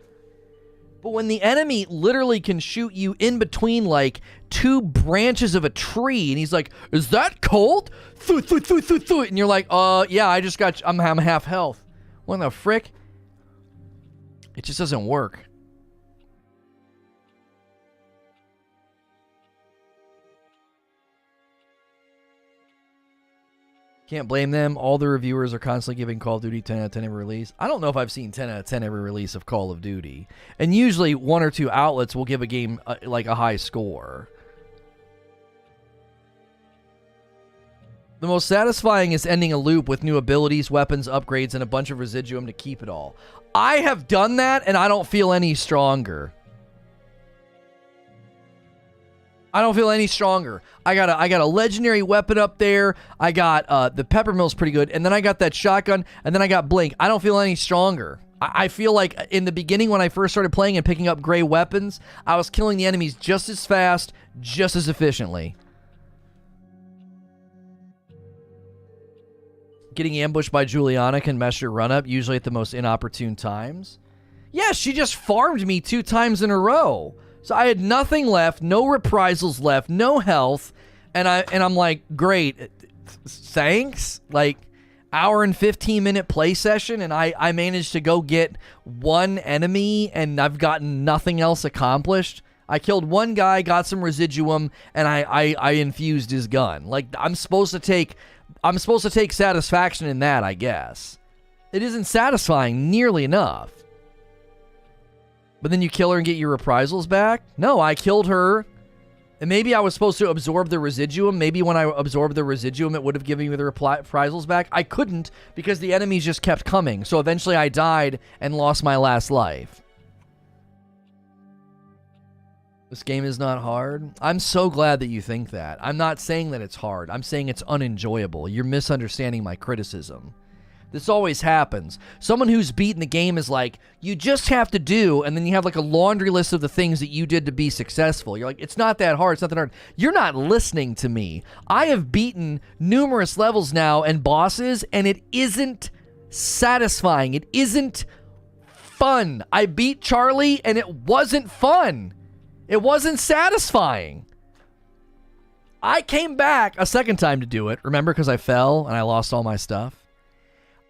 But when the enemy literally can shoot you in between, like, two branches of a tree, and he's like, is that cold? And you're like, yeah, I'm half health. What the frick? It just doesn't work. Can't blame them. All the reviewers are constantly giving Call of Duty 10 out of 10 every release. I don't know if I've seen 10 out of 10 every release of Call of Duty. And usually one or two outlets will give a game like a high score. The most satisfying is ending a loop with new abilities, weapons, upgrades, and a bunch of residuum to keep it all. I have done that, and I don't feel any stronger. I don't feel any stronger. I got a legendary weapon up there. I got the peppermill's pretty good, and then I got that shotgun, and then I got blink. I don't feel any stronger. I feel like in the beginning when I first started playing and picking up gray weapons, I was killing the enemies just as fast, just as efficiently. Getting ambushed by Juliana can mess your run up, usually at the most inopportune times. Yeah, she just farmed me 2 times in a row. So I had nothing left, no reprisals left, no health, and I'm like, great, thanks. Like, hour and 15-minute play session, and I managed to go get 1 enemy, and I've gotten nothing else accomplished. I killed 1 guy, got some residuum, and I infused his gun. Like, I'm supposed to take satisfaction in that, I guess. It isn't satisfying nearly enough. But then you kill her and get your reprisals back? No, I killed her. And maybe I was supposed to absorb the residuum. Maybe when I absorbed the residuum, it would have given me the reprisals back. I couldn't because the enemies just kept coming. So eventually I died and lost my last life. This game is not hard. I'm so glad that you think that. I'm not saying that it's hard. I'm saying it's unenjoyable. You're misunderstanding my criticism. This always happens. Someone who's beaten the game is like, you just have to do, and then you have like a laundry list of the things that you did to be successful. You're like, it's not that hard. It's not that hard. You're not listening to me. I have beaten numerous levels now and bosses, and it isn't satisfying. It isn't fun. I beat Charlie, and it wasn't fun. It wasn't satisfying. I came back a second time to do it. Remember, because I fell and I lost all my stuff.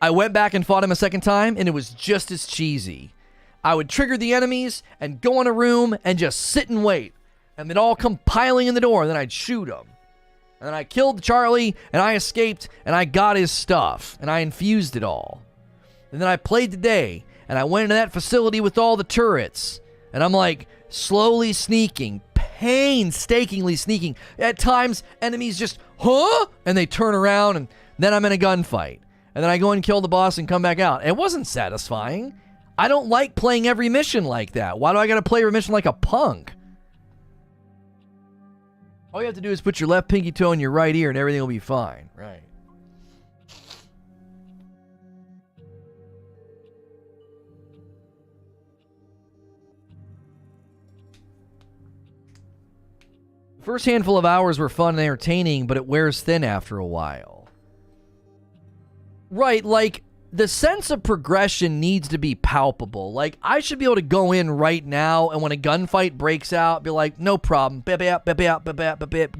I went back and fought him a second time, and it was just as cheesy. I would trigger the enemies and go in a room and just sit and wait. And they'd all come piling in the door, and then I'd shoot them. And then I killed Charlie, and I escaped, and I got his stuff, and I infused it all. And then I played today, and I went into that facility with all the turrets. And I'm like, slowly sneaking, painstakingly sneaking. At times, enemies just, huh? And they turn around, and then I'm in a gunfight. And then I go and kill the boss and come back out. It wasn't satisfying. I don't like playing every mission like that. Why do I gotta play every mission like a punk? All you have to do is put your left pinky toe in your right ear and everything will be fine. Right. The first handful of hours were fun and entertaining, but it wears thin after a while. Right, like, the sense of progression needs to be palpable. Like, I should be able to go in right now, and when a gunfight breaks out, be like, no problem,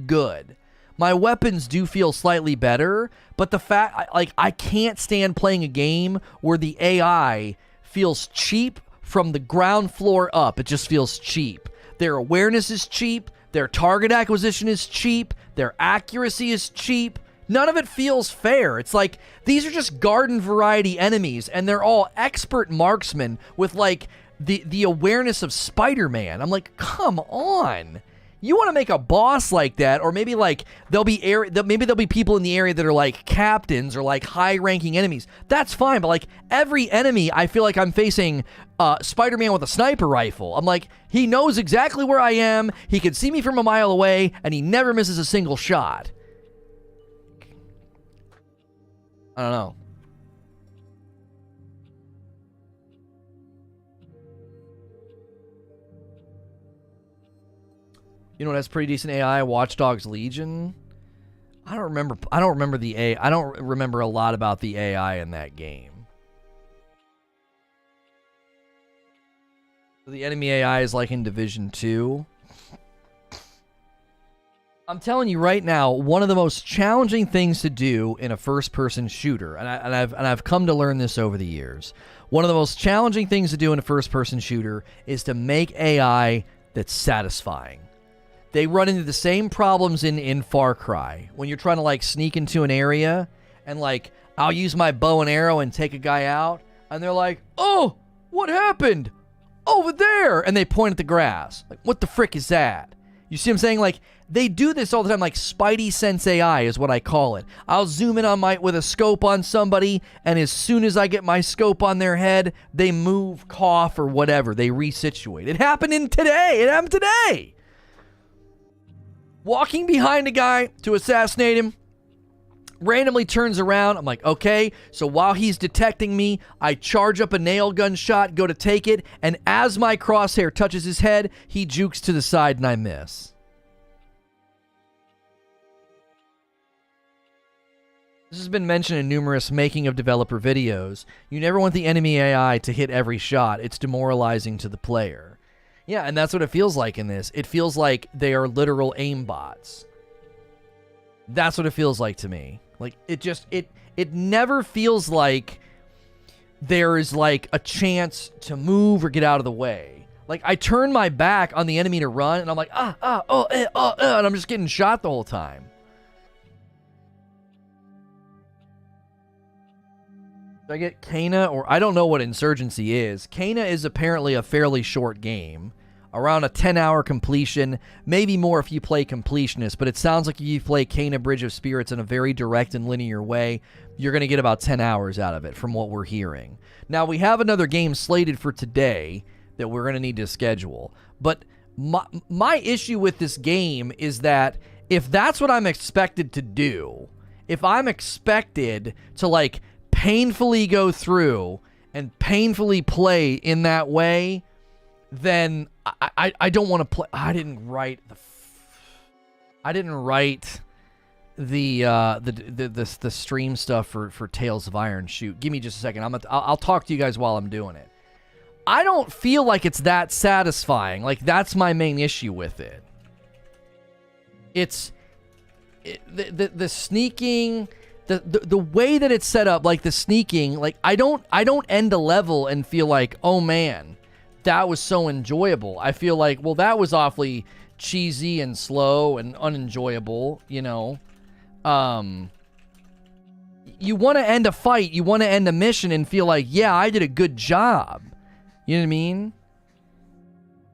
good. My weapons do feel slightly better, but the fact, like, I can't stand playing a game where the AI feels cheap from the ground floor up. It just feels cheap. Their awareness is cheap, their target acquisition is cheap, their accuracy is cheap. None of it feels fair. It's like, these are just garden variety enemies, and they're all expert marksmen with, like, the awareness of Spider-Man. I'm like, come on. You want to make a boss like that, or maybe, like, maybe there'll be people in the area that are, like, captains or, like, high-ranking enemies. That's fine, but, like, every enemy, I feel like I'm facing Spider-Man with a sniper rifle. I'm like, he knows exactly where I am, he can see me from a mile away, and he never misses a single shot. I don't know. You know what has pretty decent AI? Watch Dogs Legion. I don't remember the AI. I don't remember a lot about the AI in that game. The enemy AI is like in Division 2. I'm telling you right now, one of the most challenging things to do in a first-person shooter, and I've come to learn this over the years. One of the most challenging things to do in a first-person shooter is to make AI that's satisfying. They run into the same problems in Far Cry. When you're trying to, like, sneak into an area, and, like, I'll use my bow and arrow and take a guy out, and they're like, oh, what happened? Over there! And they point at the grass. Like, what the frick is that? You see what I'm saying? Like, they do this all the time. Like, Spidey Sense AI is what I call it. I'll zoom in with a scope on somebody, and as soon as I get my scope on their head, they move, cough, or whatever. They resituate. It happened today. Walking behind a guy to assassinate him, randomly turns around. I'm like, okay. So while he's detecting me, I charge up a nail gun shot, go to take it, and as my crosshair touches his head, he jukes to the side and I miss. This has been mentioned in numerous making of developer videos. You never want the enemy AI to hit every shot. It's demoralizing to the player. Yeah, and that's what it feels like in this. It feels like they are literal aimbots. That's what it feels like to me. Like, it never feels like there is, like, a chance to move or get out of the way. Like, I turn my back on the enemy to run, and I'm like, and I'm just getting shot the whole time. Do I get Cana, or I don't know what Insurgency is. Cana is apparently a fairly short game. Around a 10-hour completion, maybe more if you play Completionist, but it sounds like if you play Cana Bridge of Spirits in a very direct and linear way, you're going to get about 10 hours out of it from what we're hearing. Now, we have another game slated for today that we're going to need to schedule, but my issue with this game is that if that's what I'm expected to do, if I'm expected to, like, painfully go through and painfully play in that way, then I don't want to play. I didn't write the stream stuff for Tales of Iron. Shoot, give me just a second. I'll talk to you guys while I'm doing it. I don't feel like it's that satisfying. Like, that's my main issue with it. The sneaking, the way that it's set up, like the sneaking, like I don't end a level and feel like, oh man, that was so enjoyable. I feel like, well, that was awfully cheesy and slow and unenjoyable, you know. You want to end a fight, you want to end a mission and feel like, yeah, I did a good job. You know what I mean?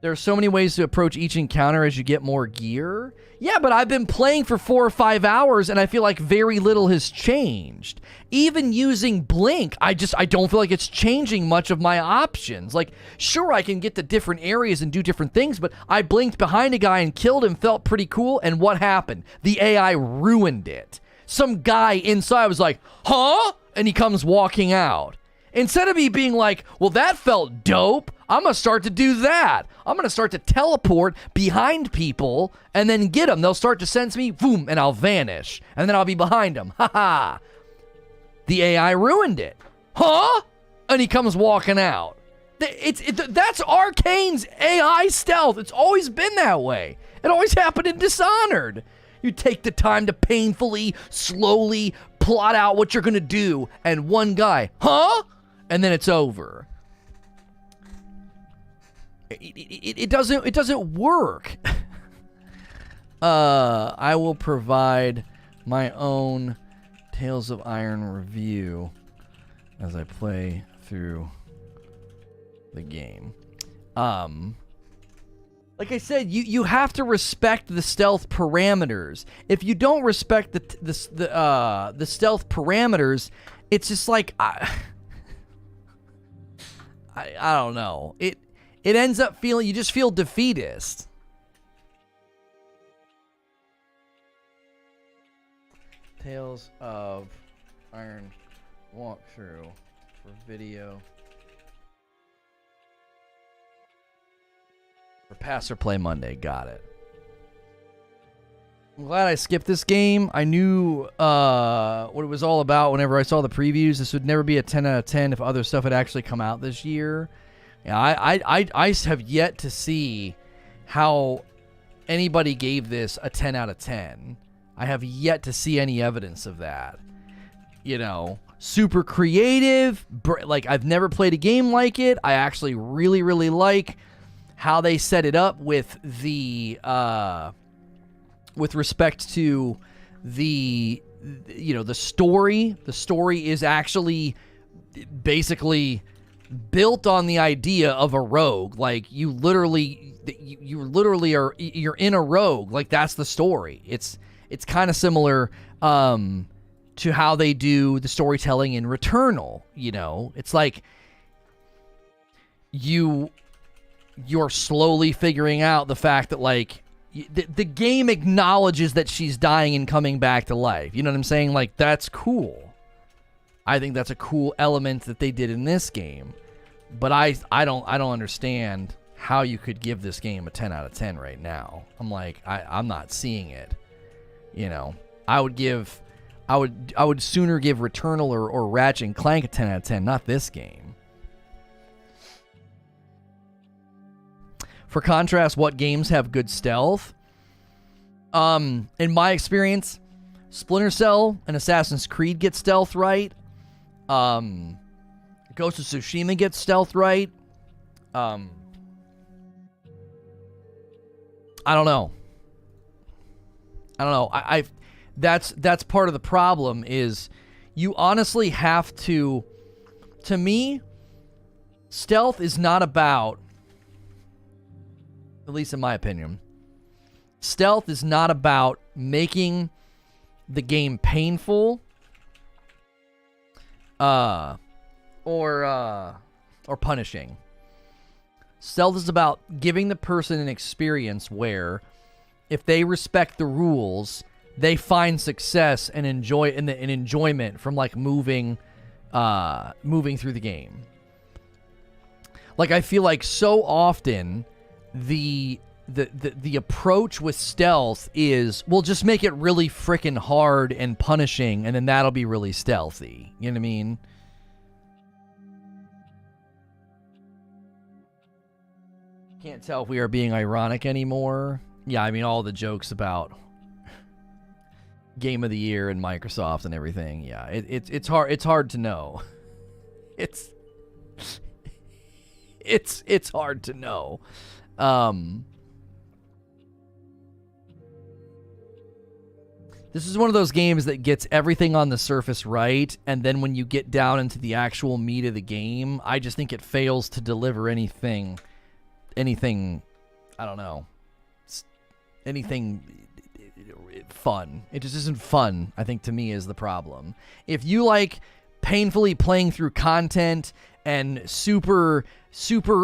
There are so many ways to approach each encounter as you get more gear. Yeah, but I've been playing for 4 or 5 hours and I feel like very little has changed. Even using Blink, I don't feel like it's changing much of my options. Like, sure, I can get to different areas and do different things, but I blinked behind a guy and killed him, felt pretty cool, and what happened? The AI ruined it. Some guy inside was like, huh? And he comes walking out. Instead of me being like, well, that felt dope, I'm going to start to do that. I'm going to start to teleport behind people and then get them. They'll start to sense me, boom, and I'll vanish. And then I'll be behind them. Ha ha. The AI ruined it. Huh? And he comes walking out. That's Arkane's AI stealth. It's always been that way. It always happened in Dishonored. You take the time to painfully, slowly plot out what you're going to do. And one guy, huh? And then it's over. It doesn't work. I will provide my own Tales of Iron review as I play through the game. Like I said, you have to respect the stealth parameters. If you don't respect the stealth parameters, it's just like I don't know. It ends up feeling, you just feel defeatist. Tales of Iron walkthrough for video. For Pass or Play Monday. Got it. I'm glad I skipped this game. I knew what it was all about whenever I saw the previews. This would never be a 10 out of 10 if other stuff had actually come out this year. Yeah, I have yet to see how anybody gave this a 10 out of 10. I have yet to see any evidence of that. You know, super creative. Like, I've never played a game like it. I actually really, really like how they set it up with the with respect to the, you know, the story. The story is actually basically built on the idea of a rogue. Like, you literally you literally are, you're in a rogue. Like, that's the story. It's kind of similar to how they do the storytelling in Returnal. You know, it's like you're slowly figuring out the fact that, like, the game acknowledges that she's dying and coming back to life. You know what I'm saying? Like, that's cool. I think that's a cool element that they did in this game. But I don't understand how you could give this game a 10 out of 10 right now. I'm like, I'm not seeing it. You know, I would sooner give Returnal or Ratchet and Clank a 10 out of 10, not this game. For contrast, what games have good stealth? In my experience, Splinter Cell and Assassin's Creed get stealth right. Ghost of Tsushima gets stealth right. I don't know. That's part of the problem is you honestly have to me, stealth is not about, at least in my opinion, stealth is not about making the game painful or punishing. Stealth is about giving the person an experience where if they respect the rules, they find success and enjoyment from, like, moving through the game. Like, I feel like so often the approach with stealth is, we'll just make it really freaking hard and punishing, and then that'll be really stealthy. You know what I mean? Can't tell if we are being ironic anymore. Yeah, I mean, all the jokes about Game of the Year and Microsoft and everything. Yeah, it's hard to know. It's hard to know. This is one of those games that gets everything on the surface right, and then when you get down into the actual meat of the game, I just think it fails to deliver anything, I don't know, anything fun. It just isn't fun, I think, to me, is the problem. If you like painfully playing through content and super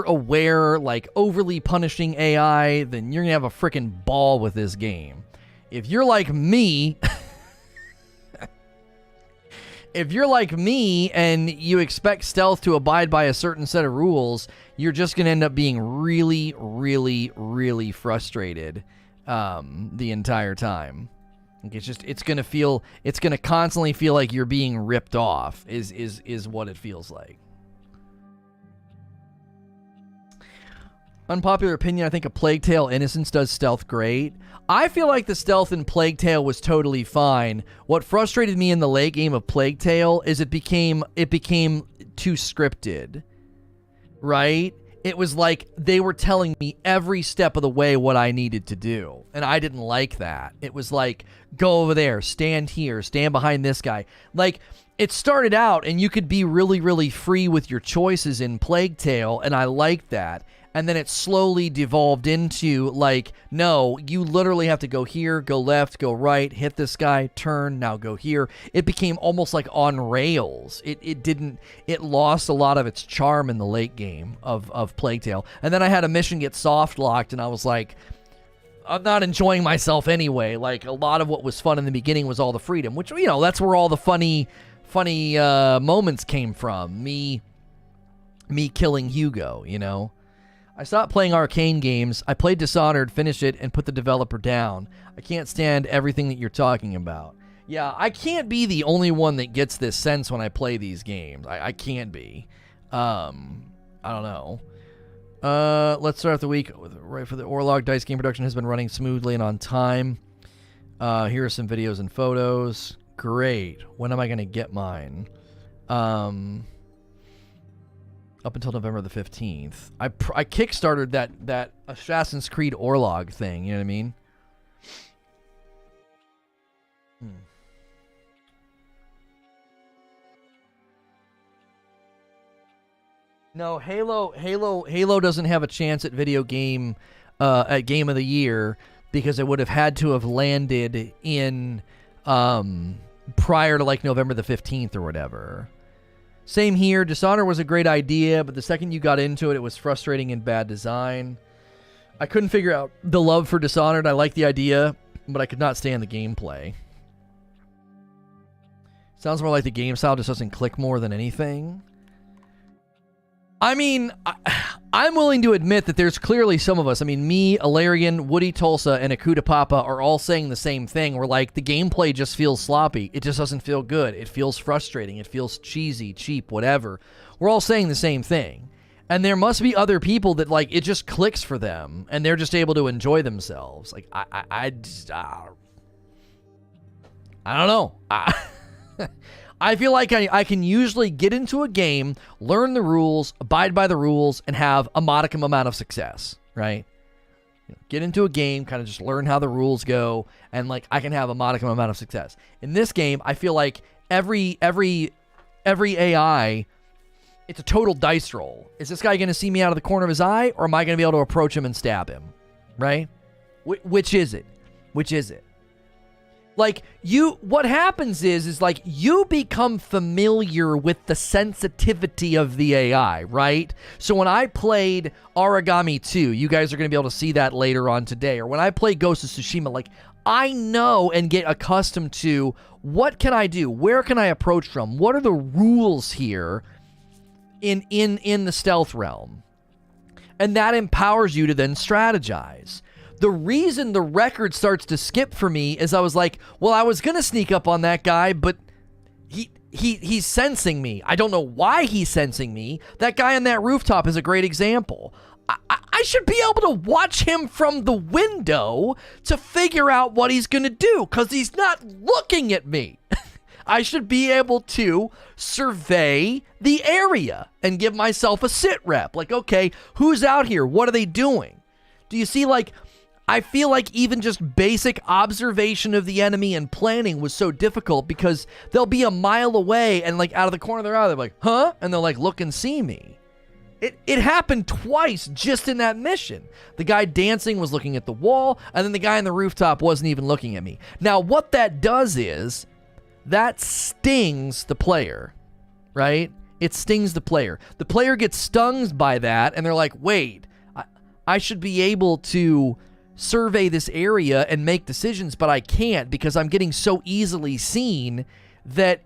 aware, like overly punishing AI, then you're gonna have a freaking ball with this game. If you're like me, and you expect stealth to abide by a certain set of rules, you're just going to end up being really, really, really frustrated the entire time. Like, it's going to constantly feel like you're being ripped off is what it feels like. Unpopular opinion, I think A Plague Tale: Innocence does stealth great. I feel like the stealth in Plague Tale was totally fine. What frustrated me in the late game of Plague Tale is it became too scripted, right? It was like they were telling me every step of the way what I needed to do, and I didn't like that. It was like, go over there, stand here, stand behind this guy. Like, it started out, and you could be really, really free with your choices in Plague Tale, and I liked that. And then it slowly devolved into, like, no, you literally have to go here, go left, go right, hit this guy, turn, now go here. It became almost like on rails. It lost a lot of its charm in the late game of Plague Tale. And then I had a mission get soft locked, and I was like, I'm not enjoying myself anyway. Like, a lot of what was fun in the beginning was all the freedom, which, you know, that's where all the funny moments came from. Me killing Hugo, you know. I stopped playing Arkane games. I played Dishonored, finished it, and put the developer down. I can't stand everything that you're talking about. Yeah, I can't be the only one that gets this sense when I play these games. I can't be. I don't know. Let's start the week right for the Orlog. Dice game production has been running smoothly and on time. Here are some videos and photos. Great. When am I going to get mine? Up until November the 15th. I kickstarted that Assassin's Creed Orlog thing, you know what I mean? No, Halo doesn't have a chance at video game at Game of the Year because it would have had to have landed in prior to like November the 15th or whatever. Same here. Dishonored was a great idea, but the second you got into it, it was frustrating and bad design. I couldn't figure out the love for Dishonored. I like the idea, but I could not stand the gameplay. Sounds more like the game style just doesn't click more than anything. I mean, I'm willing to admit that there's clearly some of us. I mean, me, Alarian, Woody Tulsa, and Akuta Papa are all saying the same thing. We're like, the gameplay just feels sloppy. It just doesn't feel good. It feels frustrating. It feels cheesy, cheap, whatever. We're all saying the same thing. And there must be other people that, like, it just clicks for them, and they're just able to enjoy themselves. Like, I don't know. I feel like I can usually get into a game, learn the rules, abide by the rules, and have a modicum amount of success, right? Get into a game, kind of just learn how the rules go, and like I can have a modicum amount of success. In this game, I feel like every AI, it's a total dice roll. Is this guy going to see me out of the corner of his eye, or am I going to be able to approach him and stab him, right? Which is it? Which is it? Like, what happens is like, you become familiar with the sensitivity of the AI, right? So when I played Origami 2, you guys are going to be able to see that later on today, or when I play Ghost of Tsushima, like, I know and get accustomed to what can I do? Where can I approach from? What are the rules here in the stealth realm? And that empowers you to then strategize. The reason the record starts to skip for me is I was like, well, I was going to sneak up on that guy, but he's sensing me. I don't know why he's sensing me. That guy on that rooftop is a great example. I should be able to watch him from the window to figure out what he's going to do because he's not looking at me. I should be able to survey the area and give myself a sit rep. Like, okay, who's out here? What are they doing? Do you see, like, I feel like even just basic observation of the enemy and planning was so difficult because they'll be a mile away and like out of the corner of their eye, they're like, huh? And they'll like look and see me. It happened twice just in that mission. The guy dancing was looking at the wall, and then the guy on the rooftop wasn't even looking at me. Now, what that does is that stings the player, right? It stings the player. The player gets stung by that, and they're like, wait, I should be able to survey this area and make decisions, but I can't because I'm getting so easily seen that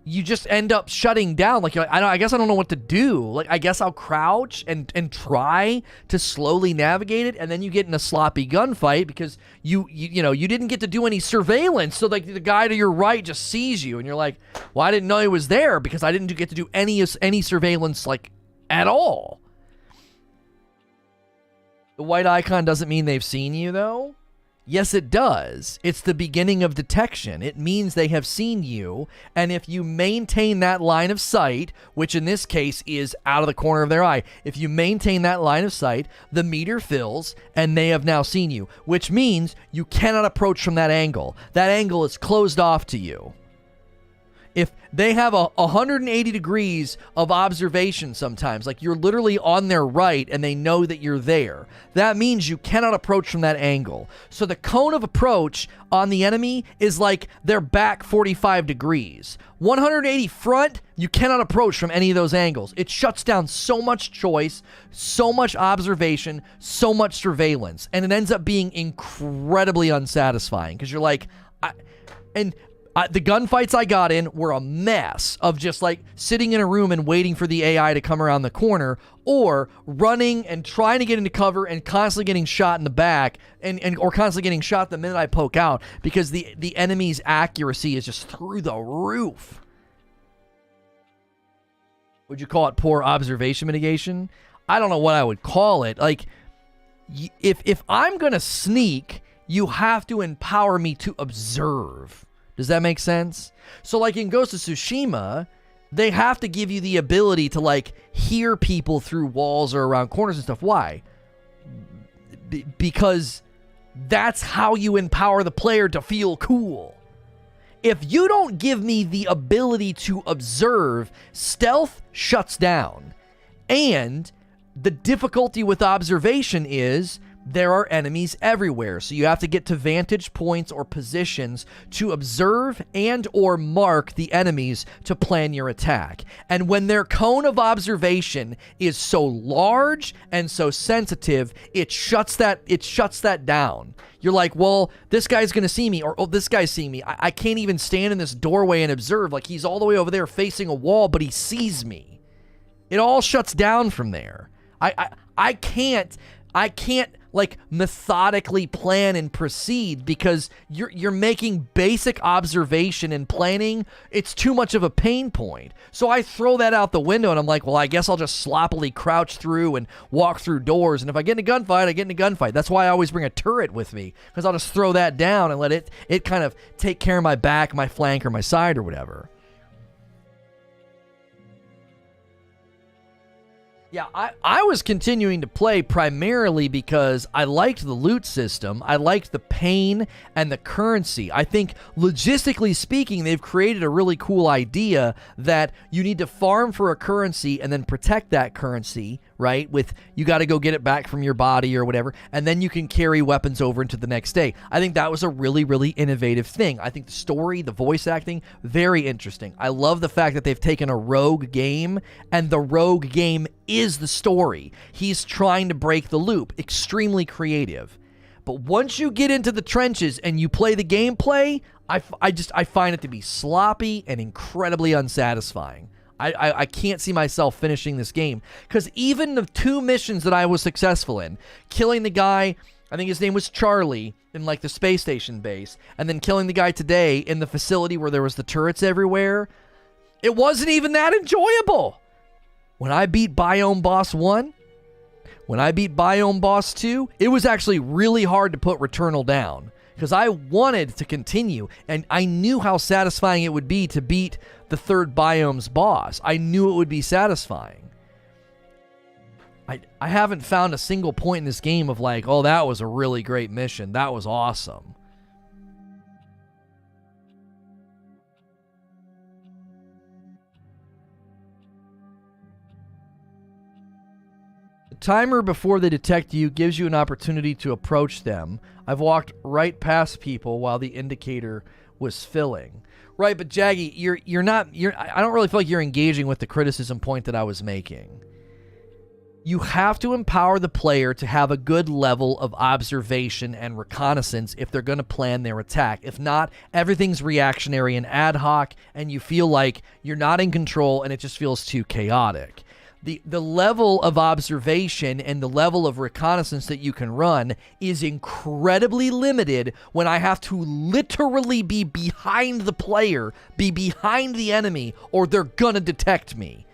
you just end up shutting down. Like, I guess I don't know what to do. Like, I guess I'll crouch and try to slowly navigate it, and then you get in a sloppy gunfight because you didn't get to do any surveillance. So like the guy to your right just sees you, and you're like, well, I didn't know he was there because I didn't get to do any surveillance like at all. The white icon doesn't mean they've seen you, though. Yes, it does. It's the beginning of detection. It means they have seen you, and if you maintain that line of sight, which in this case is out of the corner of their eye, if you maintain that line of sight, the meter fills, and they have now seen you, which means you cannot approach from that angle. That angle is closed off to you. If they have 180 degrees of observation sometimes, like you're literally on their right and they know that you're there, that means you cannot approach from that angle. So the cone of approach on the enemy is like their back 45 degrees. 180 front, you cannot approach from any of those angles. It shuts down so much choice, so much observation, so much surveillance, and it ends up being incredibly unsatisfying because you're like, the gunfights I got in were a mess of just like sitting in a room and waiting for the AI to come around the corner, or running and trying to get into cover and constantly getting shot in the back or constantly getting shot the minute I poke out because the enemy's accuracy is just through the roof. Would you call it poor observation mitigation? I don't know what I would call it. Like, if I'm going to sneak, you have to empower me to observe. Does that make sense? So like in Ghost of Tsushima, they have to give you the ability to like hear people through walls or around corners and stuff. Why? Because that's how you empower the player to feel cool. If you don't give me the ability to observe, stealth shuts down. And the difficulty with observation is there are enemies everywhere. So you have to get to vantage points or positions to observe and or mark the enemies to plan your attack. And when their cone of observation is so large and so sensitive, it shuts that down. You're like, well, this guy's going to see me, or oh, this guy's seeing me. I can't even stand in this doorway and observe. Like, he's all the way over there facing a wall, but he sees me. It all shuts down from there. I can't like methodically plan and proceed because you're making basic observation and planning. It's too much of a pain point. So I throw that out the window and I'm like, well, I guess I'll just sloppily crouch through and walk through doors. And if I get in a gunfight, I get in a gunfight. That's why I always bring a turret with me, because I'll just throw that down and let it kind of take care of my back, my flank, or my side or whatever. Yeah, I was continuing to play primarily because I liked the loot system. I liked the pain and the currency. I think logistically speaking, they've created a really cool idea that you need to farm for a currency and then protect that currency, right? You got to go get it back from your body or whatever, and then you can carry weapons over into the next day. I think that was a really, really innovative thing. I think the story, the voice acting, very interesting. I love the fact that they've taken a rogue game, and the rogue game is the story. He's trying to break the loop. Extremely creative. But once you get into the trenches and you play the gameplay, I find it to be sloppy and incredibly unsatisfying. I can't see myself finishing this game, because even the 2 missions that I was successful in, killing the guy, I think his name was Charlie, in like the space station base, and then killing the guy today in the facility where there was the turrets everywhere, it wasn't even that enjoyable. When I beat Biome Boss 1, when I beat Biome Boss 2, it was actually really hard to put Returnal down, because I wanted to continue, and I knew how satisfying it would be to beat the 3rd biome's boss. I knew it would be satisfying. I haven't found a single point in this game of like, oh, that was a really great mission. That was awesome. The timer before they detect you gives you an opportunity to approach them. I've walked right past people while the indicator was filling. Right, but Jaggy, I don't really feel like you're engaging with the criticism point that I was making. You have to empower the player to have a good level of observation and reconnaissance if they're going to plan their attack. If not, everything's reactionary and ad hoc, and you feel like you're not in control, and it just feels too chaotic. The level of observation and the level of reconnaissance that you can run is incredibly limited when I have to literally be behind the player, be behind the enemy, or they're gonna detect me.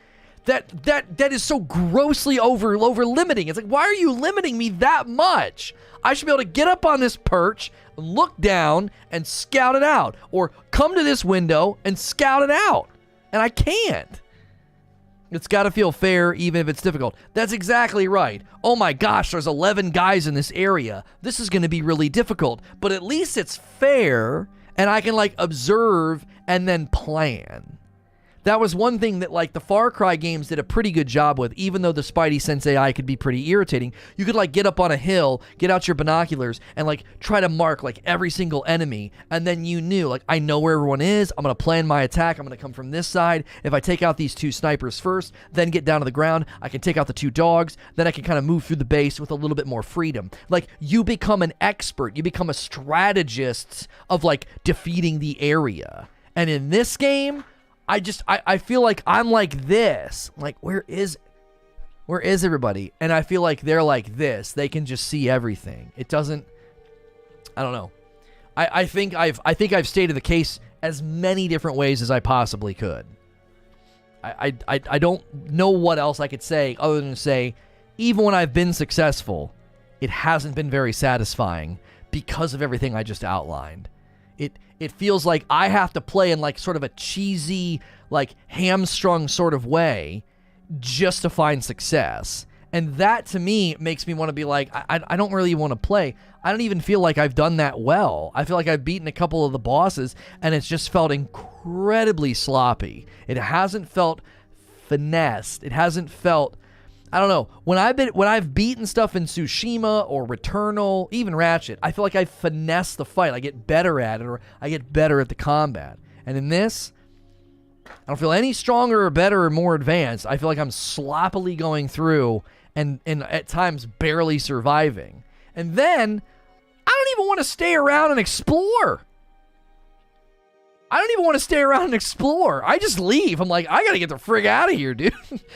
That is so grossly over limiting. It's like, why are you limiting me that much? I should be able to get up on this perch, look down, and scout it out. Or come to this window and scout it out. And I can't. It's got to feel fair, even if it's difficult. That's exactly right. Oh my gosh, there's 11 guys in this area. This is going to be really difficult. But at least it's fair, and I can, like, observe and then plan. That was one thing that, like, the Far Cry games did a pretty good job with, even though the Spidey Sense AI could be pretty irritating. You could, like, get up on a hill, get out your binoculars, and, like, try to mark, like, every single enemy, and then you knew, like, I know where everyone is, I'm going to plan my attack, I'm going to come from this side. If I take out these 2 snipers first, then get down to the ground, I can take out the 2 dogs, then I can kind of move through the base with a little bit more freedom. Like, you become an expert, you become a strategist of, like, defeating the area. And in this game, I feel like I'm like this. Like, where is everybody? And I feel like they're like this. They can just see everything. It doesn't, I don't know. I think I've stated the case as many different ways as I possibly could. I don't know what else I could say other than to say, even when I've been successful, it hasn't been very satisfying because of everything I just outlined. It feels like I have to play in, like, sort of a cheesy, like, hamstrung sort of way just to find success. And that, to me, makes me want to be like, I don't really want to play. I don't even feel like I've done that well. I feel like I've beaten a couple of the bosses, and it's just felt incredibly sloppy. It hasn't felt finessed. It hasn't felt I don't know. When I've beaten stuff in Tsushima or Returnal, even Ratchet, I feel like I finesse the fight. I get better at it, or I get better at the combat. And in this, I don't feel any stronger or better or more advanced. I feel like I'm sloppily going through and at times barely surviving. And then I don't even want to stay around and explore. I just leave. I'm like, I got to get the frig out of here, dude.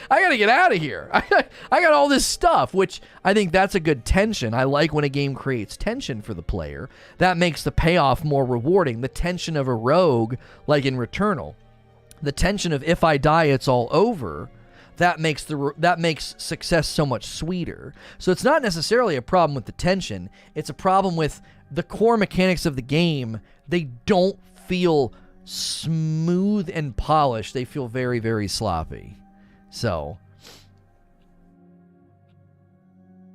I got to get out of here. I got all this stuff, which I think that's a good tension. I like when a game creates tension for the player. That makes the payoff more rewarding. The tension of a rogue, like in Returnal. The tension of if I die, it's all over. That makes success so much sweeter. So it's not necessarily a problem with the tension. It's a problem with the core mechanics of the game. They don't feel smooth and polished. They feel very, very sloppy. So,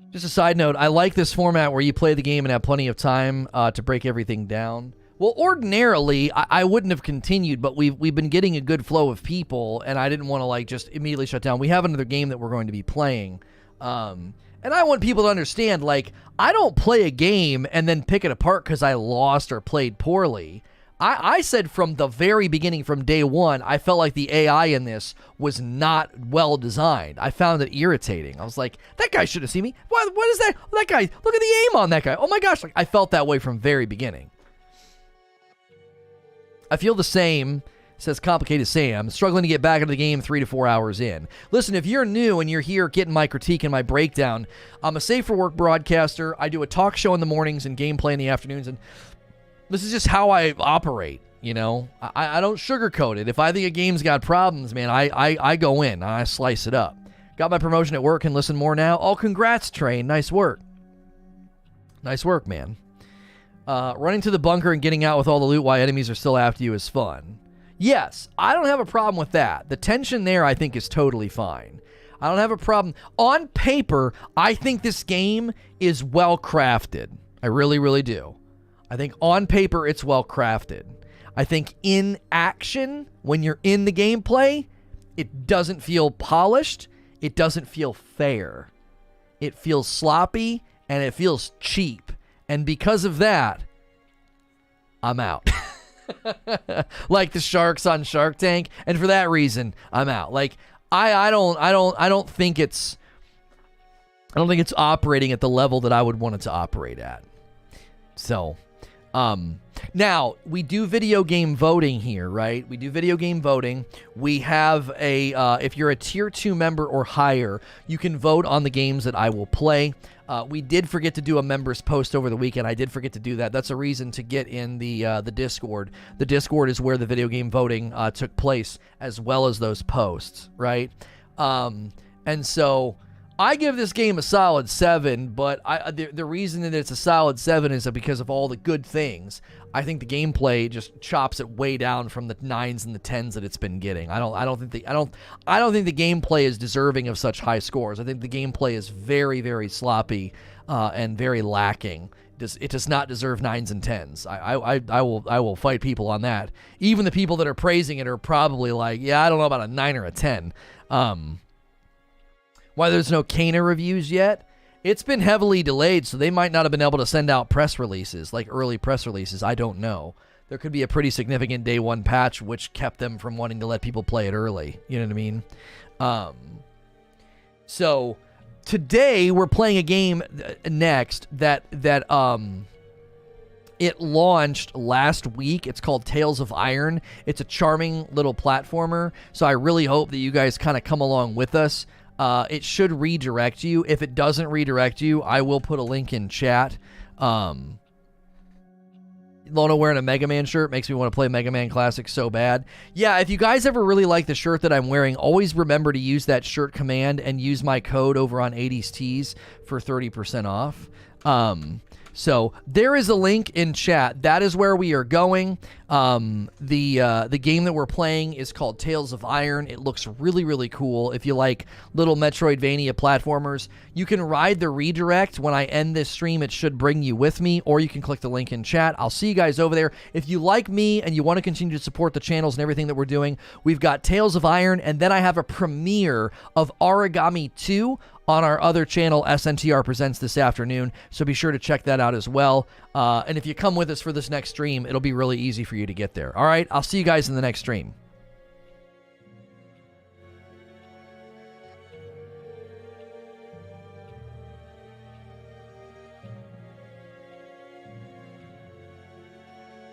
just a side note, I like this format where you play the game and have plenty of time to break everything down. Well, ordinarily, I wouldn't have continued, but we've been getting a good flow of people, and I didn't want to like just immediately shut down. We have another game that we're going to be playing, and I want people to understand, like, I don't play a game and then pick it apart because I lost or played poorly. I said from the very beginning, from day one, I felt like the AI in this was not well designed. I found it irritating. I was like, that guy should have seen me. What is that? That guy, look at the aim on that guy. Oh my gosh, like, I felt that way from very beginning. I feel the same, says Complicated Sam, struggling to get back into the game 3 to 4 hours in. Listen, if you're new and you're here getting my critique and my breakdown, I'm a Safe for Work broadcaster. I do a talk show in the mornings and gameplay in the afternoons, and this is just how I operate, you know? I don't sugarcoat it. If I think a game's got problems, man, I go in and I slice it up. Got my promotion at work and listen more now. Oh, congrats, Train. Nice work. Nice work, man. Running to the bunker and getting out with all the loot while enemies are still after you is fun. Yes, I don't have a problem with that. The tension there, I think, is totally fine. I don't have a problem. On paper, I think this game is well crafted. I really, really do. I think on paper, it's well crafted. I think in action, when you're in the gameplay, it doesn't feel polished. It doesn't feel fair. It feels sloppy and it feels cheap. And because of that, I'm out. Like the sharks on Shark Tank. And for that reason, I'm out. Like, I don't think it's operating at the level that I would want it to operate at. So, now we do video game voting here, right? We do video game voting. We have if you're a tier 2 member or higher, you can vote on the games that I will play. We did forget to do a members post over the weekend. I did forget to do that. That's a reason to get in the Discord. The Discord is where the video game voting took place, as well as those posts, right? And so I give this game a solid 7, but the reason that it's a solid 7 is because of all the good things. I think the gameplay just chops it way down from the 9s and the 10s that it's been getting. I don't think the gameplay is deserving of such high scores. I think the gameplay is very, very sloppy and very lacking. It does not deserve 9s and 10s. I will fight people on that. Even the people that are praising it are probably like, yeah, I don't know about a 9 or a 10. Why there's no Kana reviews yet? It's been heavily delayed, so they might not have been able to send out press releases, like early press releases. I don't know. There could be a pretty significant day 1 patch which kept them from wanting to let people play it early. You know what I mean? So today we're playing a game next that it launched last week. It's called Tales of Iron. It's a charming little platformer, so I really hope that you guys kind of come along with us. It should redirect you. If it doesn't redirect you, I will put a link in chat. Lona wearing a Mega Man shirt makes me want to play Mega Man Classic so bad. Yeah, if you guys ever really like the shirt that I'm wearing, always remember to use that shirt command and use my code over on 80s Tees for 30% off. So there is a link in chat. That is where we are going. The game that we're playing is called Tales of Iron. It looks really, really cool. If you like little Metroidvania platformers, you can ride the redirect. When I end this stream, it should bring you with me, or you can click the link in chat. I'll see you guys over there. If you like me and you want to continue to support the channels and everything that we're doing, we've got Tales of Iron, and then I have a premiere of Origami 2 on our other channel, SNTR Presents, this afternoon, so be sure to check that out as well. And if you come with us for this next stream, it'll be really easy for you to get there. All right, I'll see you guys in the next stream.